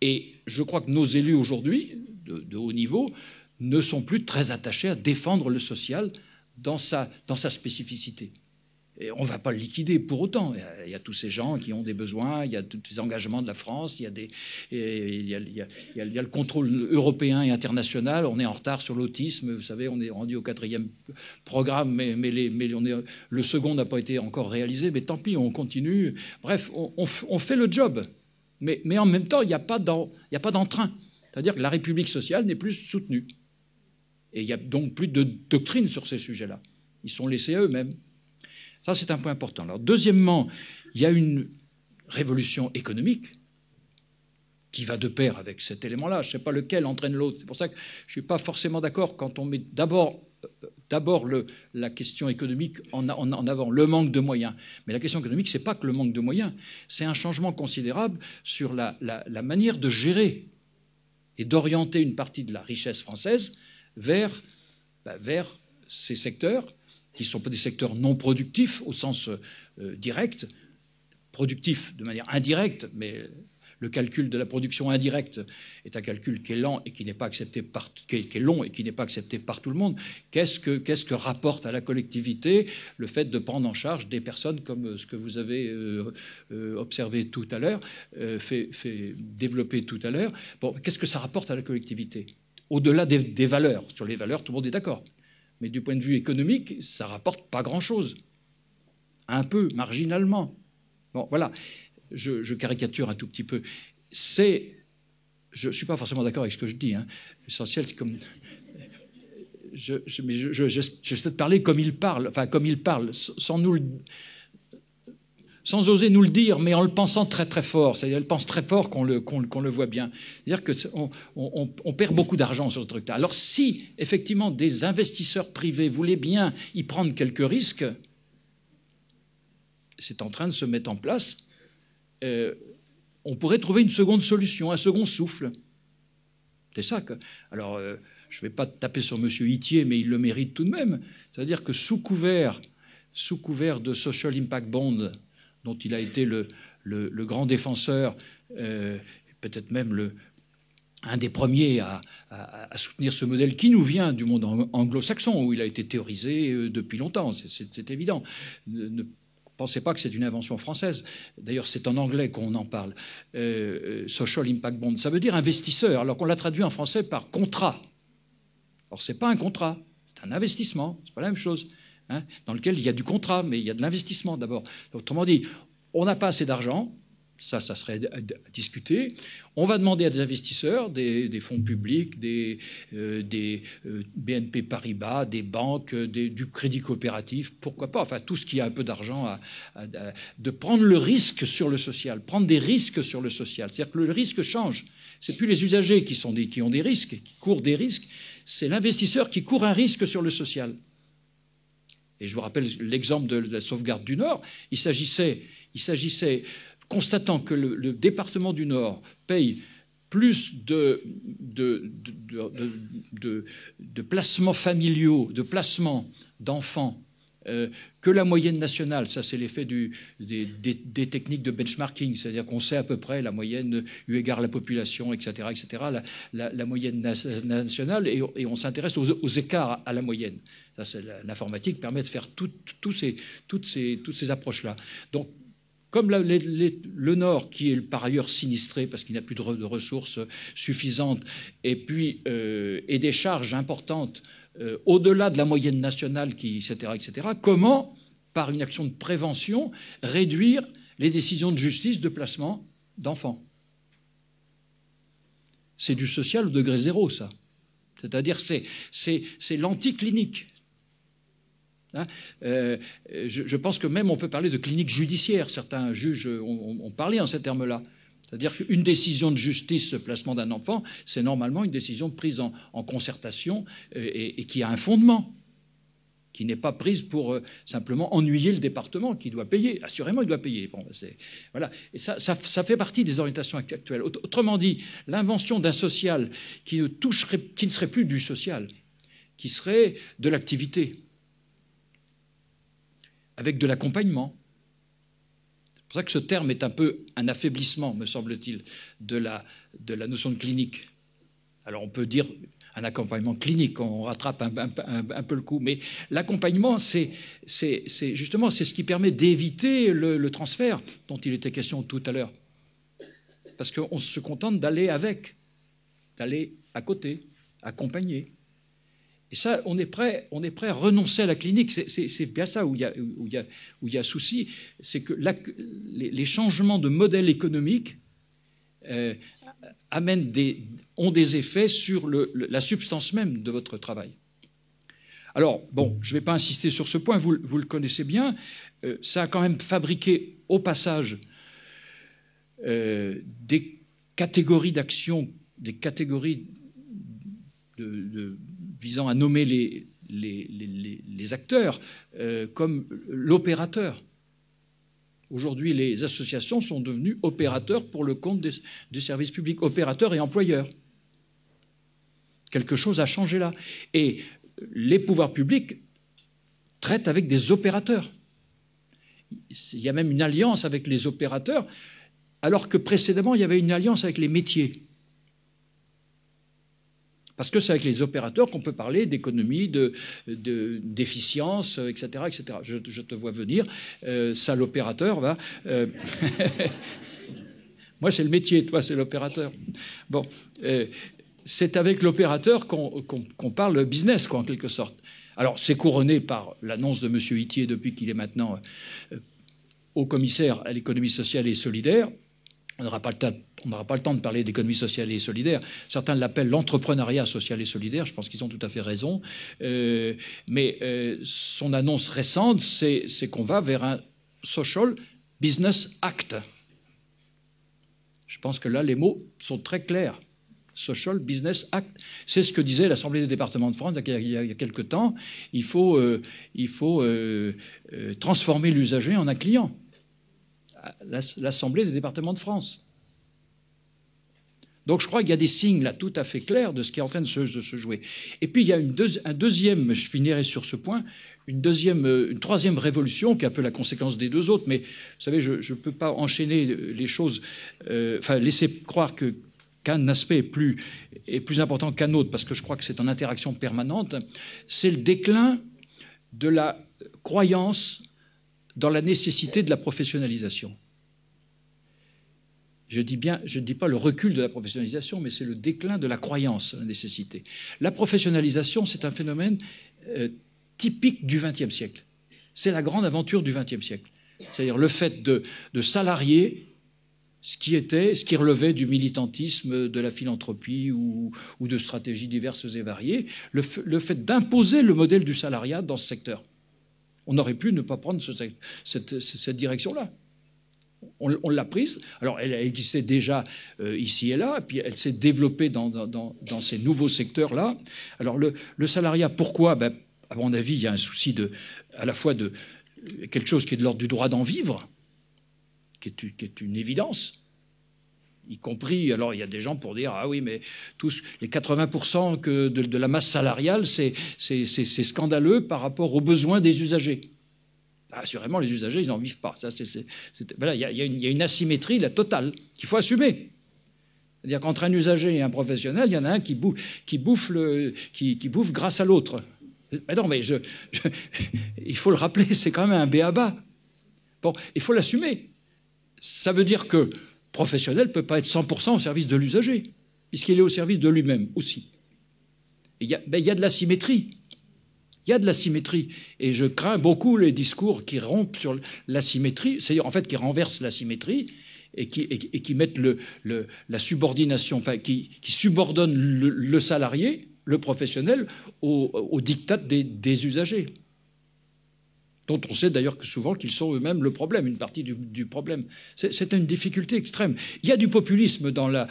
Et je crois que nos élus aujourd'hui, de haut niveau, ne sont plus très attachés à défendre le social dans sa spécificité. Et on ne va pas le liquider pour autant. Il y a tous ces gens qui ont des besoins, il y a tous les engagements de la France, il y a le contrôle européen et international. On est en retard sur l'autisme. Vous savez, on est rendu au 4e programme, mais le second n'a pas été encore réalisé. Mais tant pis, on continue. Bref, on fait le job. Mais en même temps, il n'y a pas d'entrain. C'est-à-dire que la République sociale n'est plus soutenue. Et il n'y a donc plus de doctrine sur ces sujets-là. Ils sont laissés à eux-mêmes. Ça, c'est un point important. Alors, deuxièmement, il y a une révolution économique qui va de pair avec cet élément-là. Je ne sais pas lequel entraîne l'autre. C'est pour ça que je ne suis pas forcément d'accord quand on met d'abord la question économique en avant, le manque de moyens. Mais la question économique, ce n'est pas que le manque de moyens. C'est un changement considérable sur la manière de gérer et d'orienter une partie de la richesse française vers ces secteurs qui ne sont pas des secteurs non productifs au sens direct, productifs de manière indirecte, mais le calcul de la production indirecte est un calcul qui est lent et qui n'est pas accepté qui est long et qui n'est pas accepté par tout le monde. Qu'est-ce que rapporte à la collectivité le fait de prendre en charge des personnes comme ce que vous avez observé tout à l'heure, fait développer tout à l'heure? Bon, qu'est-ce que ça rapporte à la collectivité? Au-delà des valeurs. Sur les valeurs, tout le monde est d'accord. Mais du point de vue économique, ça ne rapporte pas grand-chose. Un peu, marginalement. Bon, voilà. Je caricature un tout petit peu. Je ne suis pas forcément d'accord avec ce que je dis. Hein. L'essentiel, c'est comme... J'essaie de parler comme il parle, enfin comme il parle, sans oser nous le dire, mais en le pensant très très fort. C'est-à-dire, il pense très fort qu'on le voit bien. C'est-à-dire qu'on perd beaucoup d'argent sur ce truc-là. Alors si, effectivement, des investisseurs privés voulaient bien y prendre quelques risques, c'est en train de se mettre en place, on pourrait trouver une seconde solution, un second souffle. C'est ça que... Alors, je ne vais pas taper sur M. Itier, mais il le mérite tout de même. C'est-à-dire que sous couvert de Social Impact Bond, dont il a été le grand défenseur, peut-être même un des premiers à soutenir ce modèle qui nous vient du monde anglo-saxon, où il a été théorisé depuis longtemps, c'est évident. Ne pensez pas que c'est une invention française. D'ailleurs, c'est en anglais qu'on en parle. Social Impact Bond, ça veut dire investisseur, alors qu'on l'a traduit en français par contrat. Alors, ce n'est pas un contrat, c'est un investissement, c'est pas la même chose. Hein, dans lequel il y a du contrat, mais il y a de l'investissement d'abord. Autrement dit, on n'a pas assez d'argent, ça serait à discuter. On va demander à des investisseurs, des fonds publics, des BNP Paribas, des banques, du crédit coopératif, pourquoi pas, enfin tout ce qui a un peu d'argent, de prendre le risque sur le social, prendre des risques sur le social. C'est-à-dire que le risque change. C'est plus les usagers qui ont des risques, qui courent des risques, c'est l'investisseur qui court un risque sur le social. Et je vous rappelle l'exemple de la sauvegarde du Nord. Il s'agissait, constatant que le département du Nord paye plus de placements familiaux, de placements d'enfants que la moyenne nationale. Ça, c'est l'effet des techniques de benchmarking, c'est-à-dire qu'on sait à peu près la moyenne eu égard à la population, etc., la moyenne nationale, et on s'intéresse aux écarts à la moyenne. L'informatique permet de faire toutes ces approches-là. Donc, comme le Nord, qui est par ailleurs sinistré parce qu'il n'a plus de ressources suffisantes, et puis et des charges importantes au-delà de la moyenne nationale, etc., comment, par une action de prévention, réduire les décisions de justice de placement d'enfants. C'est du social au degré zéro, ça. C'est-à-dire c'est l'anticlinique. Hein, je pense que même on peut parler de clinique judiciaire. Certains juges ont parlé en ces termes-là. C'est-à-dire qu'une décision de justice, le placement d'un enfant, c'est normalement une décision prise en concertation et qui a un fondement, qui n'est pas prise pour simplement ennuyer le département qui doit payer. Assurément, il doit payer. Bon, voilà. Et ça fait partie des orientations actuelles. Autrement dit, l'invention d'un social qui ne serait plus du social, qui serait de l'activité, avec de l'accompagnement. C'est pour ça que ce terme est un peu un affaiblissement, me semble-t-il, de la notion de clinique. Alors on peut dire un accompagnement clinique, on rattrape un peu le coup, mais l'accompagnement, c'est justement ce qui permet d'éviter le transfert dont il était question tout à l'heure. Parce qu'on se contente d'aller avec, d'aller à côté, accompagner. Et ça, on est prêt à renoncer à la clinique. C'est bien ça où il y a souci, c'est que les changements de modèle économique ont des effets sur la substance même de votre travail. Alors, bon, je ne vais pas insister sur ce point, vous le connaissez bien. Ça a quand même fabriqué au passage des catégories d'action, des catégories visant à nommer les acteurs, comme l'opérateur. Aujourd'hui, les associations sont devenues opérateurs pour le compte des services publics, opérateurs et employeurs. Quelque chose a changé là. Et les pouvoirs publics traitent avec des opérateurs. Il y a même une alliance avec les opérateurs, alors que précédemment, il y avait une alliance avec les métiers. Parce que c'est avec les opérateurs qu'on peut parler d'économie, d'efficience, etc., etc. Je te vois venir. Ça, l'opérateur, va. Moi, c'est le métier, toi, c'est l'opérateur. Bon, c'est avec l'opérateur qu'on parle business, quoi, en quelque sorte. Alors, c'est couronné par l'annonce de M. Itier depuis qu'il est maintenant haut commissaire à l'économie sociale et solidaire. On n'aura pas le temps de parler d'économie sociale et solidaire. Certains l'appellent l'entrepreneuriat social et solidaire. Je pense qu'ils ont tout à fait raison. Mais son annonce récente, c'est qu'on va vers un Social Business Act. Je pense que là, les mots sont très clairs. Social Business Act. C'est ce que disait l'Assemblée des départements de France il y a quelque temps. Il faut transformer l'usager en un client. L'Assemblée des départements de France. Donc je crois qu'il y a des signes là tout à fait clairs de ce qui est en train de se jouer. Et puis il y a un deuxième, je finirai sur ce point, une troisième révolution qui est un peu la conséquence des deux autres, mais vous savez, je ne peux pas enchaîner les choses, laisser croire qu'un aspect est plus important qu'un autre, parce que je crois que c'est en interaction permanente, c'est le déclin de la croyance dans la nécessité de la professionnalisation. Je ne dis pas le recul de la professionnalisation, mais c'est le déclin de la croyance à la nécessité. La professionnalisation, c'est un phénomène typique du XXe siècle. C'est la grande aventure du XXe siècle. C'est-à-dire le fait de salarier ce qui relevait du militantisme, de la philanthropie ou de stratégies diverses et variées, le fait d'imposer le modèle du salariat dans ce secteur. On aurait pu ne pas prendre cette direction-là. On l'a prise. Alors, elle existait déjà ici et là, puis elle s'est développée dans ces nouveaux secteurs-là. Alors, le salariat, pourquoi ? À mon avis, il y a un souci à la fois de quelque chose qui est de l'ordre du droit d'en vivre, qui est une évidence, y compris, alors il y a des gens pour dire, ah oui, mais tous les 80% de la masse salariale, c'est scandaleux par rapport aux besoins des usagers. Assurément, les usagers, ils n'en vivent pas. Voilà, il y a une asymétrie là, totale qu'il faut assumer. C'est-à-dire qu'entre un usager et un professionnel, il y en a un qui bouffe grâce à l'autre. Mais non, mais il faut le rappeler, c'est quand même un b.a.-ba. Bon, il faut l'assumer. Ça veut dire que le professionnel ne peut pas être 100% au service de l'usager, puisqu'il est au service de lui-même aussi. Il y a de l'asymétrie. Il y a de l'asymétrie. Et je crains beaucoup les discours qui rompent sur l'asymétrie, c'est-à-dire en fait qui renversent l'asymétrie et qui mettent la subordination, enfin qui subordonnent le salarié, le professionnel, au diktat des usagers, dont on sait d'ailleurs que souvent qu'ils sont eux-mêmes le problème, une partie du problème. C'est une difficulté extrême. Il y a du populisme dans la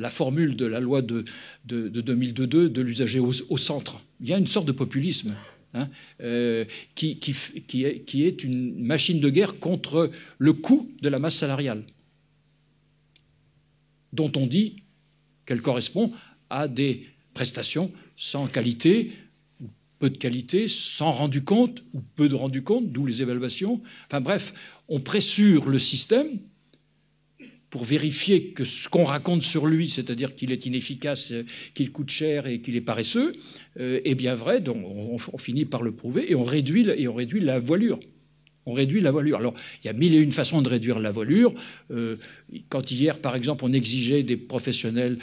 formule de la loi de 2002 de l'usager au centre. Il y a une sorte de populisme qui est une machine de guerre contre le coût de la masse salariale, dont on dit qu'elle correspond à des prestations sans qualité, peu de qualité, sans rendu compte, ou peu de rendu compte, d'où les évaluations. Enfin bref, on pressure le système pour vérifier que ce qu'on raconte sur lui, c'est-à-dire qu'il est inefficace, qu'il coûte cher et qu'il est paresseux, est bien vrai. Donc on finit par le prouver et on réduit la voilure. On réduit la voilure. Alors, il y a mille et une façons de réduire la voilure. Quand hier, par exemple, on exigeait des professionnels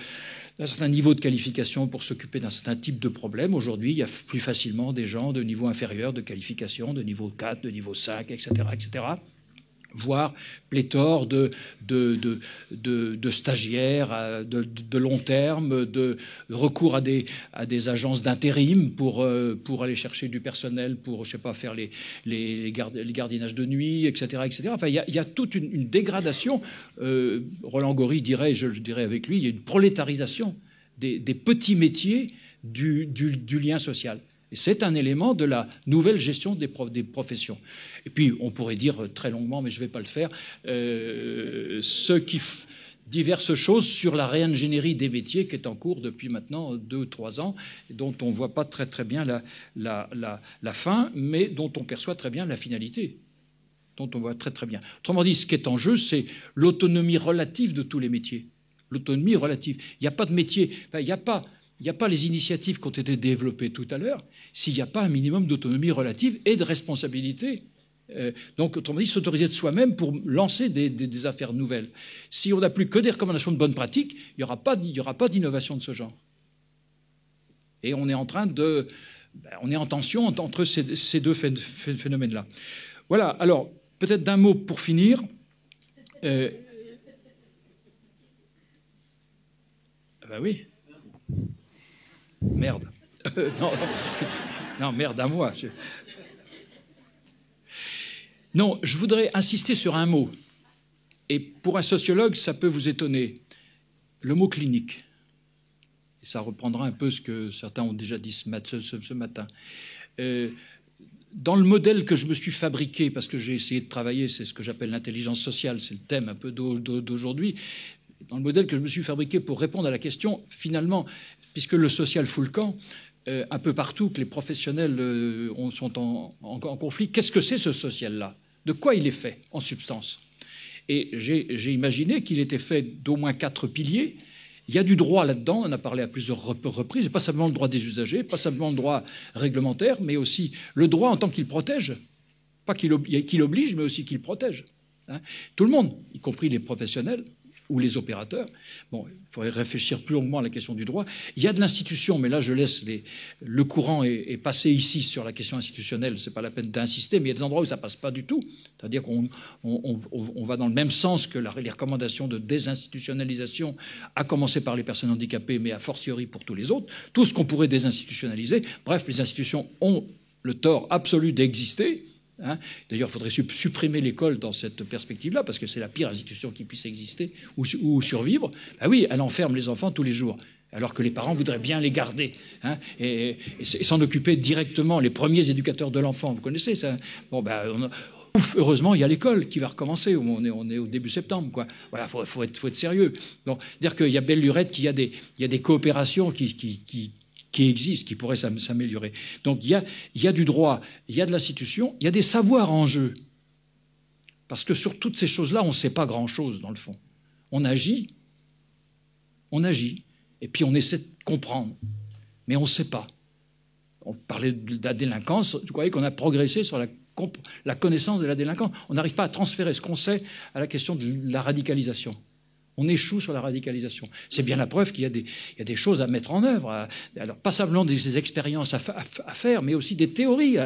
d'un certain niveau de qualification pour s'occuper d'un certain type de problème. Aujourd'hui, il y a plus facilement des gens de niveau inférieur de qualification, de niveau 4, de niveau 5, etc., etc., voire pléthore de stagiaires de long terme, de recours à des agences d'intérim pour aller chercher du personnel, pour, je sais pas, faire les gardiennages de nuit, etc., etc. Enfin, il y a toute une dégradation. Roland Gori dirait, je le dirais avec lui, il y a une prolétarisation des petits métiers du lien social. Et c'est un élément de la nouvelle gestion des professions. Et puis, on pourrait dire très longuement, mais je ne vais pas le faire, diverses choses sur la réingénierie des métiers qui est en cours depuis maintenant 2 ou 3 ans, dont on ne voit pas très très bien la fin, mais dont on perçoit très bien la finalité, dont on voit très très bien. Autrement dit, ce qui est en jeu, c'est l'autonomie relative de tous les métiers. L'autonomie relative. Il n'y a pas de métier, enfin, il n'y a pas les initiatives qui ont été développées tout à l'heure s'il n'y a pas un minimum d'autonomie relative et de responsabilité. Donc, autrement dit, s'autoriser de soi-même pour lancer des affaires nouvelles. Si on n'a plus que des recommandations de bonnes pratiques, il n'y aura pas d'innovation de ce genre. Et on est en tension entre ces deux phénomènes-là. Voilà. Alors, peut-être d'un mot pour finir. Ben oui. Merde. Non, merde à moi. Non, je voudrais insister sur un mot. Et pour un sociologue, ça peut vous étonner. Le mot clinique. Et ça reprendra un peu ce que certains ont déjà dit ce matin. Dans le modèle que je me suis fabriqué, parce que j'ai essayé de travailler, c'est ce que j'appelle l'intelligence sociale, c'est le thème un peu d'aujourd'hui, dans le modèle que je me suis fabriqué pour répondre à la question, finalement, puisque le social fout le camp, un peu partout, que les professionnels sont en conflit, qu'est-ce que c'est ce social-là? De quoi il est fait, en substance? Et j'ai imaginé qu'il était fait d'au moins 4 piliers. Il y a du droit là-dedans, on en a parlé à plusieurs reprises, et pas simplement le droit des usagers, pas simplement le droit réglementaire, mais aussi le droit en tant qu'il protège. Pas qu'il oblige, mais aussi qu'il protège. Tout le monde, y compris les professionnels, ou les opérateurs. Bon, il faudrait réfléchir plus longuement à la question du droit. Il y a de l'institution, mais là, je laisse le courant est passé ici sur la question institutionnelle. C'est pas la peine d'insister, mais il y a des endroits où ça passe pas du tout. C'est-à-dire qu'on va dans le même sens que les recommandations de désinstitutionnalisation, à commencer par les personnes handicapées, mais a fortiori pour tous les autres. Tout ce qu'on pourrait désinstitutionnaliser. Bref, les institutions ont le tort absolu d'exister. D'ailleurs, il faudrait supprimer l'école dans cette perspective-là, parce que c'est la pire institution qui puisse exister ou survivre. Ben oui, elle enferme les enfants tous les jours, alors que les parents voudraient bien les garder et s'en occuper directement, les premiers éducateurs de l'enfant. Vous connaissez ça? Bon, heureusement, il y a l'école qui va recommencer. On est au début septembre, quoi. Voilà, faut être sérieux. Donc, dire qu'il y a belle lurette, qu'il y a des coopérations qui existent, qui pourraient s'améliorer. Donc il y a du droit, il y a de l'institution, il y a des savoirs en jeu. Parce que sur toutes ces choses-là, on ne sait pas grand-chose, dans le fond. On agit, et puis on essaie de comprendre. Mais on ne sait pas. On parlait de la délinquance, vous croyez qu'on a progressé sur la connaissance de la délinquance. On n'arrive pas à transférer ce qu'on sait à la question de la radicalisation. On échoue sur la radicalisation. C'est bien la preuve qu'il y a des choses à mettre en œuvre. Alors, pas simplement des expériences à faire, mais aussi des théories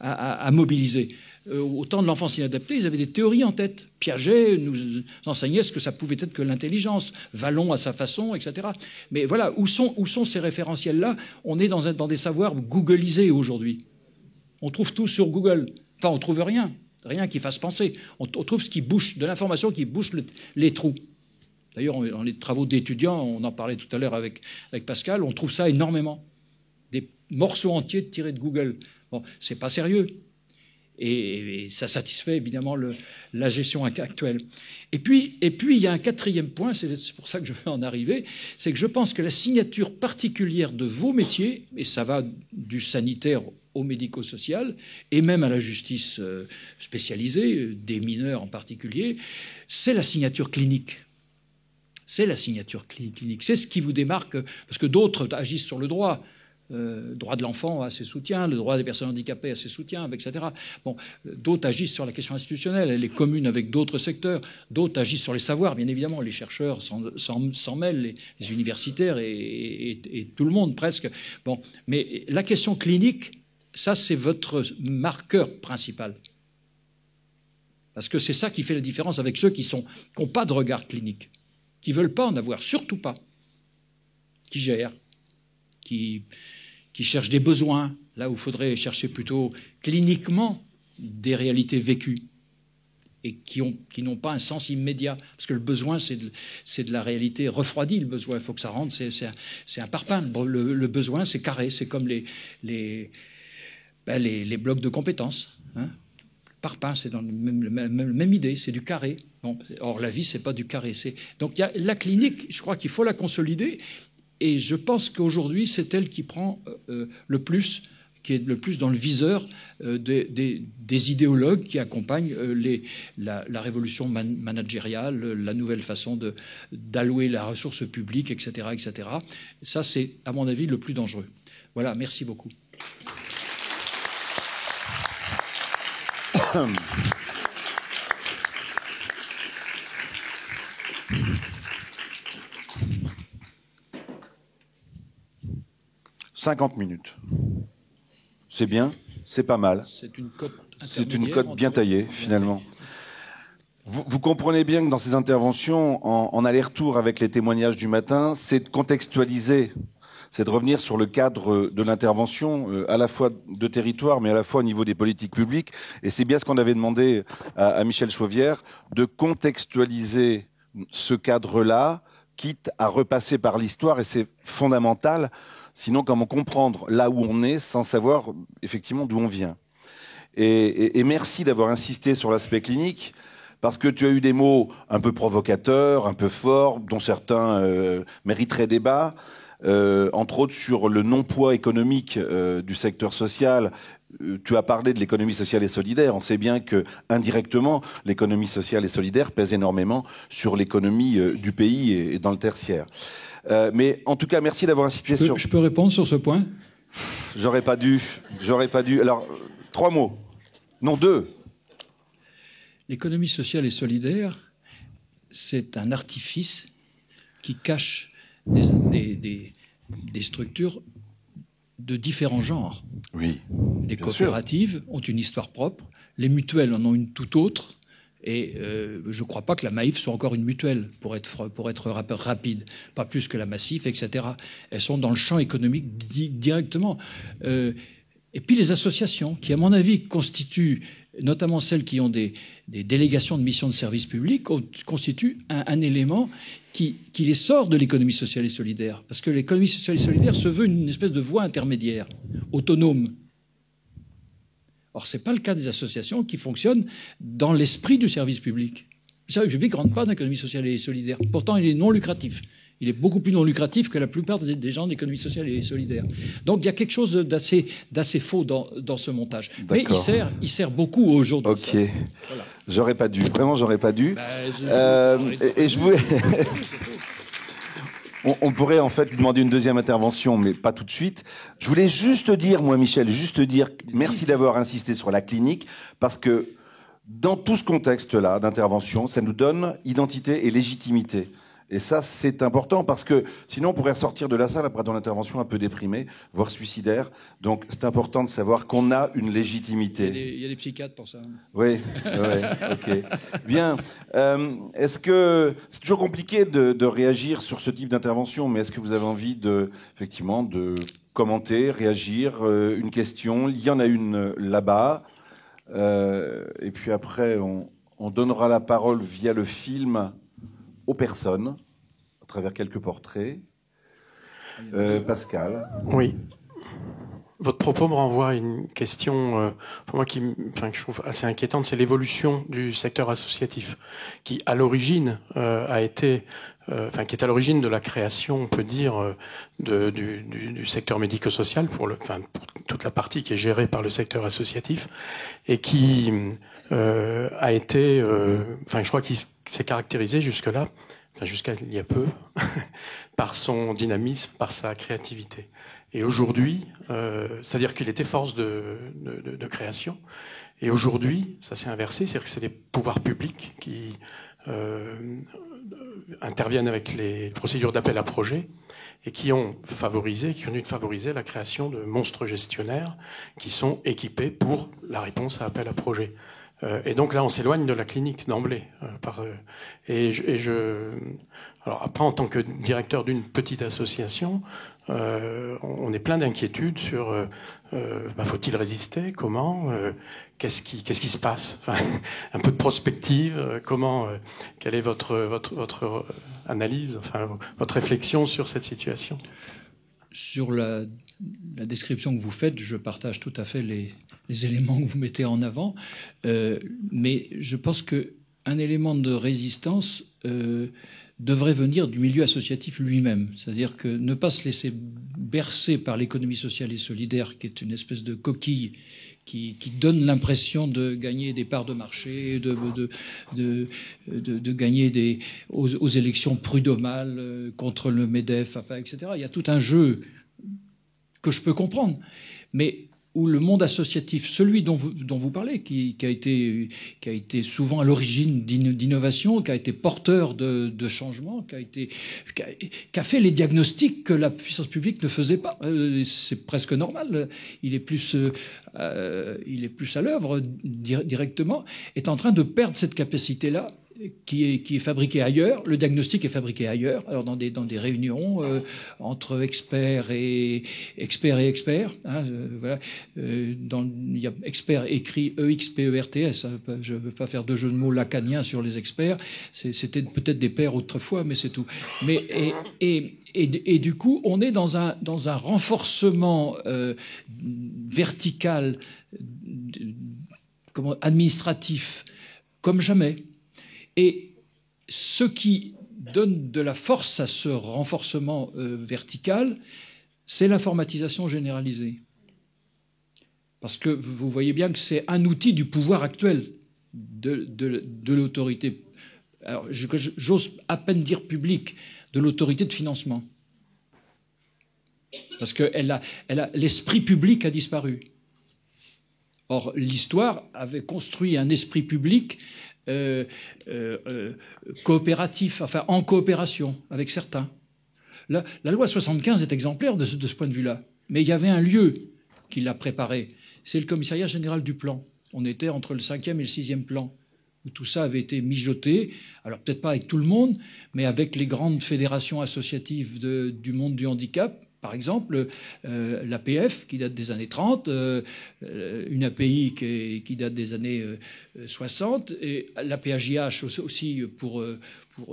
à mobiliser. Au temps de l'enfance inadaptée, ils avaient des théories en tête. Piaget nous enseignait ce que ça pouvait être que l'intelligence, Vallon à sa façon, etc. Mais voilà, où sont ces référentiels-là? On est dans des savoirs googlisés aujourd'hui. On trouve tout sur Google. Enfin, on trouve rien qui fasse penser. On trouve ce qui bouche, de l'information qui bouche les trous. D'ailleurs, dans les travaux d'étudiants, on en parlait tout à l'heure avec Pascal, on trouve ça énormément. Des morceaux entiers tirés de Google. Bon, c'est pas sérieux. Et ça satisfait évidemment la gestion actuelle. Et puis, il y a un quatrième point, c'est pour ça que je veux en arriver, c'est que je pense que la signature particulière de vos métiers, et ça va du sanitaire au médico-social, et même à la justice spécialisée, des mineurs en particulier, c'est la signature clinique. C'est la signature clinique. C'est ce qui vous démarque, parce que d'autres agissent sur le droit. Le droit de l'enfant a ses soutiens, le droit des personnes handicapées a ses soutiens, etc. Bon, d'autres agissent sur la question institutionnelle, les communes avec d'autres secteurs, d'autres agissent sur les savoirs, bien évidemment, les chercheurs s'en mêlent, les universitaires et tout le monde presque. Bon, mais la question clinique, ça c'est votre marqueur principal. Parce que c'est ça qui fait la différence avec ceux qui n'ont pas de regard clinique, qui ne veulent pas en avoir, surtout pas, qui gèrent, qui cherchent des besoins, là où il faudrait chercher plutôt cliniquement des réalités vécues et qui n'ont pas un sens immédiat. Parce que le besoin, c'est de la réalité refroidie, le besoin. Il faut que ça rentre, c'est un parpaing. Le besoin, c'est carré, c'est comme les blocs de compétences. Hein. Le parpaing, c'est dans la même idée, c'est du carré. Bon, or, la vie, c'est pas du carré. Donc, la clinique, je crois qu'il faut la consolider. Et je pense qu'aujourd'hui, c'est elle qui prend le plus, qui est le plus dans le viseur des idéologues qui accompagnent la révolution managériale, la nouvelle façon d'allouer la ressource publique, etc., etc. Ça, c'est, à mon avis, le plus dangereux. Voilà, merci beaucoup. 50 minutes. C'est bien, c'est pas mal. C'est une cote bien taillée, finalement. Vous comprenez bien que dans ces interventions, en aller-retour avec les témoignages du matin, c'est de contextualiser, c'est de revenir sur le cadre de l'intervention, à la fois de territoire, mais à la fois au niveau des politiques publiques. Et c'est bien ce qu'on avait demandé à Michel Chauvière, de contextualiser ce cadre-là, quitte à repasser par l'histoire, et c'est fondamental. Sinon, comment comprendre là où on est sans savoir effectivement d'où on vient? Et merci d'avoir insisté sur l'aspect clinique, parce que tu as eu des mots un peu provocateurs, un peu forts, dont certains mériteraient débat, entre autres sur le non-poids économique du secteur social. Tu as parlé de l'économie sociale et solidaire. On sait bien que, indirectement, l'économie sociale et solidaire pèse énormément sur l'économie du pays et dans le tertiaire. Mais en tout cas, merci d'avoir insisté sur... Je peux répondre sur ce point? J'aurais pas dû. Alors, 3 mots. Non, 2. L'économie sociale et solidaire, c'est un artifice qui cache des structures de différents genres. Oui. Les coopératives ont une histoire propre, les mutuelles en ont une toute autre. Et je ne crois pas que la Maïf soit encore une mutuelle, pour être rapide, pas plus que la Massif, etc. Elles sont dans le champ économique directement. Et puis les associations, qui à mon avis constituent, notamment celles qui ont des délégations de mission de service public, constituent un élément qui les sort de l'économie sociale et solidaire. Parce que l'économie sociale et solidaire se veut une espèce de voie intermédiaire, autonome. Or, ce n'est pas le cas des associations qui fonctionnent dans l'esprit du service public. Le service public ne rentre pas dans l'économie sociale et solidaire. Pourtant, il est non lucratif. Il est beaucoup plus non lucratif que la plupart des gens de l'économie sociale et solidaire. Donc, il y a quelque chose d'assez faux dans ce montage. Mais il sert beaucoup aujourd'hui. Ok. Voilà. J'aurais pas dû. Vraiment, j'aurais pas dû. Et je voulais... On pourrait en fait lui demander une deuxième intervention, mais pas tout de suite. Je voulais juste dire, moi, Michel, merci d'avoir insisté sur la clinique, parce que dans tout ce contexte-là d'intervention, ça nous donne identité et légitimité. Et ça, c'est important parce que sinon, on pourrait ressortir de la salle après dans l'intervention un peu déprimé, voire suicidaire. Donc, c'est important de savoir qu'on a une légitimité. Il y a des psychiatres pour ça. Oui, ok. Bien. Est-ce que c'est toujours compliqué de réagir sur ce type d'intervention, mais est-ce que vous avez envie effectivement, de commenter, réagir, une question? Il y en a une là-bas. Et puis après, on donnera la parole via le film aux personnes, à travers quelques portraits. Pascal. Oui. Votre propos me renvoie à une question pour moi que je trouve assez inquiétante, c'est l'évolution du secteur associatif, qui à l'origine qui est à l'origine de la création, on peut dire, du secteur médico-social pour toute la partie qui est gérée par le secteur associatif et qui a été, je crois qu'il s'est caractérisé jusque-là, jusqu'à il y a peu, par son dynamisme, par sa créativité. Et aujourd'hui, c'est-à-dire qu'il était force de création. Et aujourd'hui, ça s'est inversé, c'est-à-dire que c'est les pouvoirs publics qui interviennent avec les procédures d'appel à projet et qui ont dû favoriser la création de monstres gestionnaires qui sont équipés pour la réponse à appel à projet. Et donc là, on s'éloigne de la clinique d'emblée. Alors après, en tant que directeur d'une petite association, on est plein d'inquiétudes sur faut-il résister, comment, qu'est-ce qui se passe, un peu de prospective, quelle est votre analyse, votre réflexion sur cette situation? Sur la description que vous faites, je partage tout à fait les éléments que vous mettez en avant, mais je pense qu'un élément de résistance devrait venir du milieu associatif lui-même. C'est-à-dire que ne pas se laisser bercer par l'économie sociale et solidaire, qui est une espèce de coquille qui donne l'impression de gagner des parts de marché, de gagner aux élections prud'homales contre le MEDEF, etc. Il y a tout un jeu que je peux comprendre, mais où le monde associatif, celui dont vous parlez, qui a été souvent à l'origine d'innovation, qui a été porteur de changements, qui a fait les diagnostics que la puissance publique ne faisait pas. C'est presque normal. Il est plus à l'œuvre directement, est en train de perdre cette capacité-là, qui est fabriqué ailleurs. Le diagnostic est fabriqué ailleurs, alors dans des réunions entre experts et experts. Voilà. Il y a experts écrit EXPERTS. Je ne veux pas faire de jeu de mots lacaniens sur les experts. C'était peut-être des pairs autrefois, mais c'est tout. Mais et du coup, on est dans un renforcement vertical, administratif, comme jamais. Et ce qui donne de la force à ce renforcement vertical, c'est l'informatisation généralisée. Parce que vous voyez bien que c'est un outil du pouvoir actuel de l'autorité. Alors, j'ose à peine dire publique, de l'autorité de financement. Parce que l'esprit public a disparu. Or, l'histoire avait construit un esprit public coopératif, en coopération avec certains. La loi 75 est exemplaire de ce point de vue-là. Mais il y avait un lieu qui l'a préparé. C'est le commissariat général du plan. On était entre le 5e et le 6e plan, où tout ça avait été mijoté. Alors peut-être pas avec tout le monde, mais avec les grandes fédérations associatives du monde du handicap. Par exemple, l'APF, qui date des années 30, une API qui date des années 60, et la PAJH aussi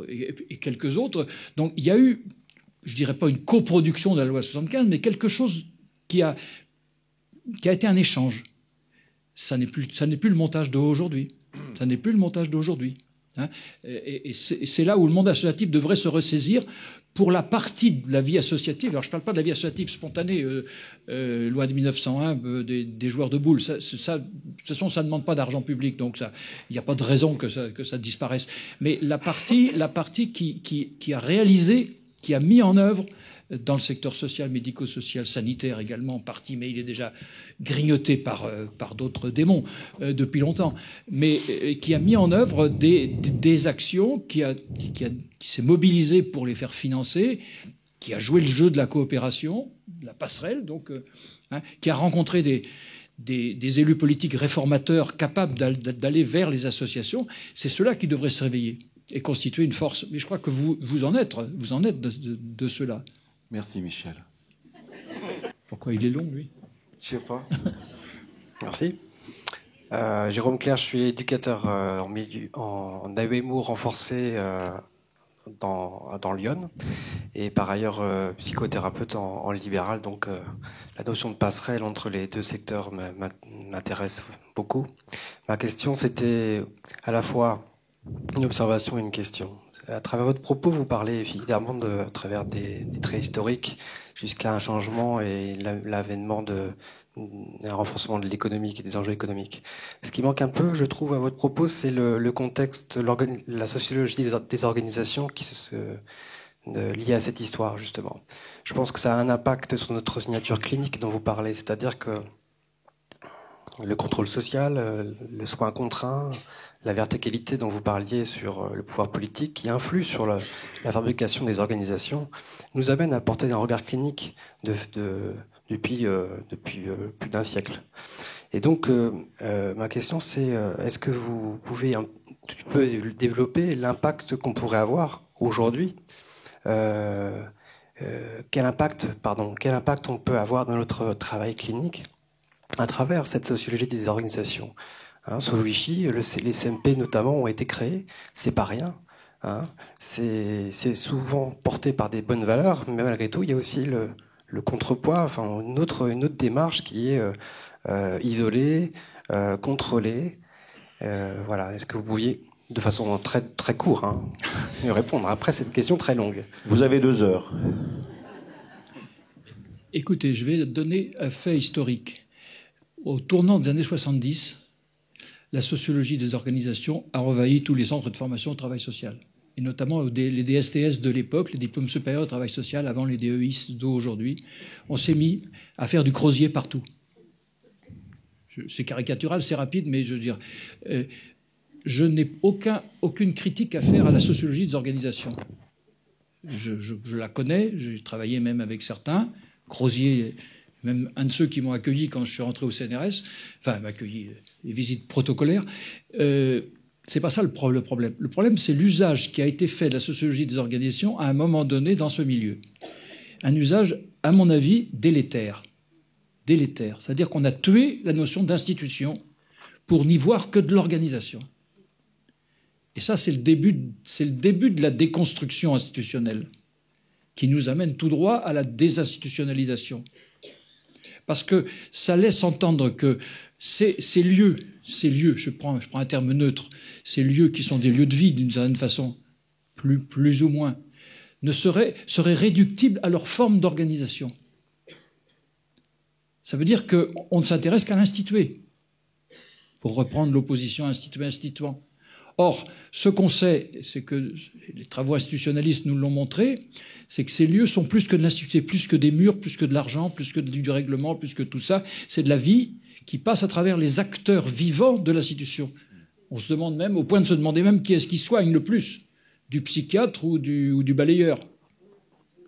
et quelques autres. Donc il y a eu, je dirais pas une coproduction de la loi 75, mais quelque chose qui a été un échange. Ça n'est plus le montage d'aujourd'hui. Ça n'est plus le montage d'aujourd'hui. Et c'est là où le monde associatif devrait se ressaisir pour la partie de la vie associative. Alors je ne parle pas de la vie associative spontanée, loi de 1901 des joueurs de boules. De toute façon, ça ne demande pas d'argent public, donc il n'y a pas de raison que ça disparaisse. Mais la partie qui a réalisé, qui a mis en œuvre dans le secteur social, médico-social, sanitaire également en partie, mais il est déjà grignoté par d'autres démons depuis longtemps, mais qui a mis en œuvre des actions, qui s'est mobilisé pour les faire financer, qui a joué le jeu de la coopération, de la passerelle, donc, qui a rencontré des élus politiques réformateurs capables d'aller vers les associations. C'est ceux-là qui devraient se réveiller et constituer une force. Mais je crois que vous en êtes de ceux-là. Merci Michel. Pourquoi il est long, lui? Je sais pas. Merci. Jérôme Claire, je suis éducateur en AEMO renforcé dans Lyon et par ailleurs psychothérapeute en libéral. Donc la notion de passerelle entre les deux secteurs m'intéresse beaucoup. Ma question, c'était à la fois une observation et une question. À travers votre propos, vous parlez évidemment à travers des traits historiques jusqu'à un changement et l'avènement un renforcement de l'économique et des enjeux économiques. Ce qui manque un peu, je trouve, à votre propos, c'est le contexte, la sociologie des organisations liées à cette histoire, justement. Je pense que ça a un impact sur notre signature clinique dont vous parlez, c'est-à-dire que le contrôle social, le soin contraint, la verticalité dont vous parliez sur le pouvoir politique qui influe sur la fabrication des organisations, nous amène à porter un regard clinique depuis plus d'un siècle. Et donc, ma question, c'est est-ce que vous pouvez un petit peu développer l'impact qu'on pourrait avoir aujourd'hui quel impact on peut avoir dans notre travail clinique à travers cette sociologie des organisations. Sous Vichy, les CMP notamment ont été créés, c'est pas rien. C'est souvent porté par des bonnes valeurs, mais malgré tout, il y a aussi le contrepoids, enfin une autre démarche qui est isolée, contrôlée. Voilà. Est-ce que vous pouviez, de façon très très courte, me répondre après cette question très longue? Vous avez 2 heures. Écoutez, je vais donner un fait historique. Au tournant des années 70, la sociologie des organisations a envahi tous les centres de formation au travail social, et notamment les DSTS de l'époque, les diplômes supérieurs au travail social, avant les DEIS d'aujourd'hui. On s'est mis à faire du crosier partout. C'est caricatural, c'est rapide, mais je veux dire, je n'ai aucune critique à faire à la sociologie des organisations. Je la connais, j'ai travaillé même avec certains. Crosier, même un de ceux qui m'ont accueilli quand je suis rentré au CNRS, enfin, m'a accueilli, les visites protocolaires. C'est pas ça le problème. Le problème, c'est l'usage qui a été fait de la sociologie des organisations à un moment donné dans ce milieu. Un usage, à mon avis, délétère. Délétère. C'est-à-dire qu'on a tué la notion d'institution pour n'y voir que de l'organisation. Et ça, c'est le début de la déconstruction institutionnelle qui nous amène tout droit à la désinstitutionnalisation. Parce que ça laisse entendre que ces lieux, je prends un terme neutre, ces lieux qui sont des lieux de vie d'une certaine façon, plus ou moins, seraient réductibles à leur forme d'organisation. Ça veut dire qu'on ne s'intéresse qu'à l'instituer, pour reprendre l'opposition institué-instituant. Or, ce qu'on sait, c'est que les travaux institutionnalistes nous l'ont montré, c'est que ces lieux sont plus que de l'institué, plus que des murs, plus que de l'argent, plus que du règlement, plus que tout ça. C'est de la vie qui passe à travers les acteurs vivants de l'institution. On se demande même, au point de se demander même qui est-ce qui soigne le plus, du psychiatre ou du balayeur.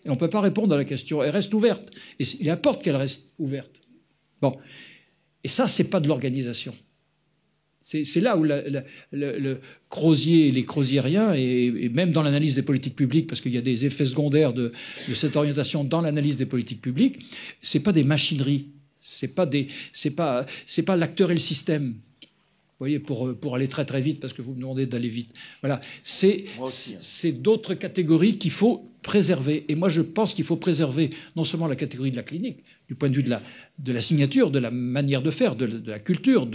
Et on ne peut pas répondre à la question. Elle reste ouverte. Et il importe qu'elle reste ouverte. Bon. Et ça, c'est pas de l'organisation. C'est là où le Crozier, les crosiériens, et même dans l'analyse des politiques publiques, parce qu'il y a des effets secondaires de cette orientation dans l'analyse des politiques publiques, c'est pas des machineries, c'est pas l'acteur et le système. Vous voyez, pour aller très très vite, parce que vous me demandez d'aller vite. Voilà, c'est d'autres catégories qu'il faut préserver. Et moi, je pense qu'il faut préserver non seulement la catégorie de la clinique, du point de vue de la signature, de la manière de faire, de la culture,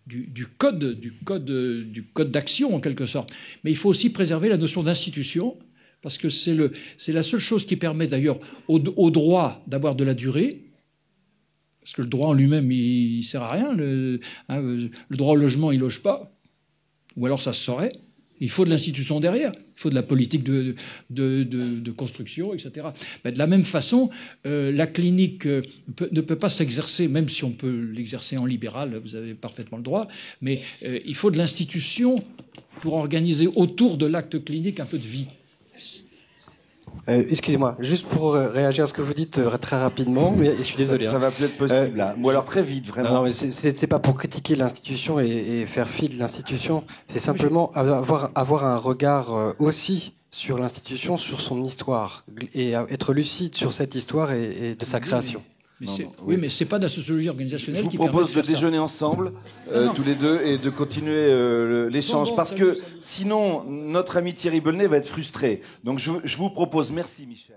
du code d'action en quelque sorte. Mais il faut aussi préserver la notion d'institution, parce que c'est la seule chose qui permet d'ailleurs au droit d'avoir de la durée. Parce que le droit en lui-même, il ne sert à rien. Le droit au logement, il ne loge pas. Ou alors ça se saurait. Il faut de l'institution derrière. Il faut de la politique de construction, etc. De la même façon, la clinique ne peut pas s'exercer, même si on peut l'exercer en libéral, vous avez parfaitement le droit, mais il faut de l'institution pour organiser autour de l'acte clinique un peu de vie. Excusez-moi, juste pour réagir à ce que vous dites très rapidement, mais je suis désolé. Ça va plus être possible, là. Ou alors très vite, vraiment. Non, mais c'est pas pour critiquer l'institution et faire fi de l'institution. C'est simplement avoir un regard aussi sur l'institution, sur son histoire, et être lucide sur cette histoire et de sa création. Oui, mais c'est pas de la sociologie organisationnelle qui permet de faire ça. Je vous propose de déjeuner ensemble, tous les deux, et de continuer l'échange, parce que sinon, notre ami Thierry Belnet va être frustré. Donc je vous propose, merci Michel.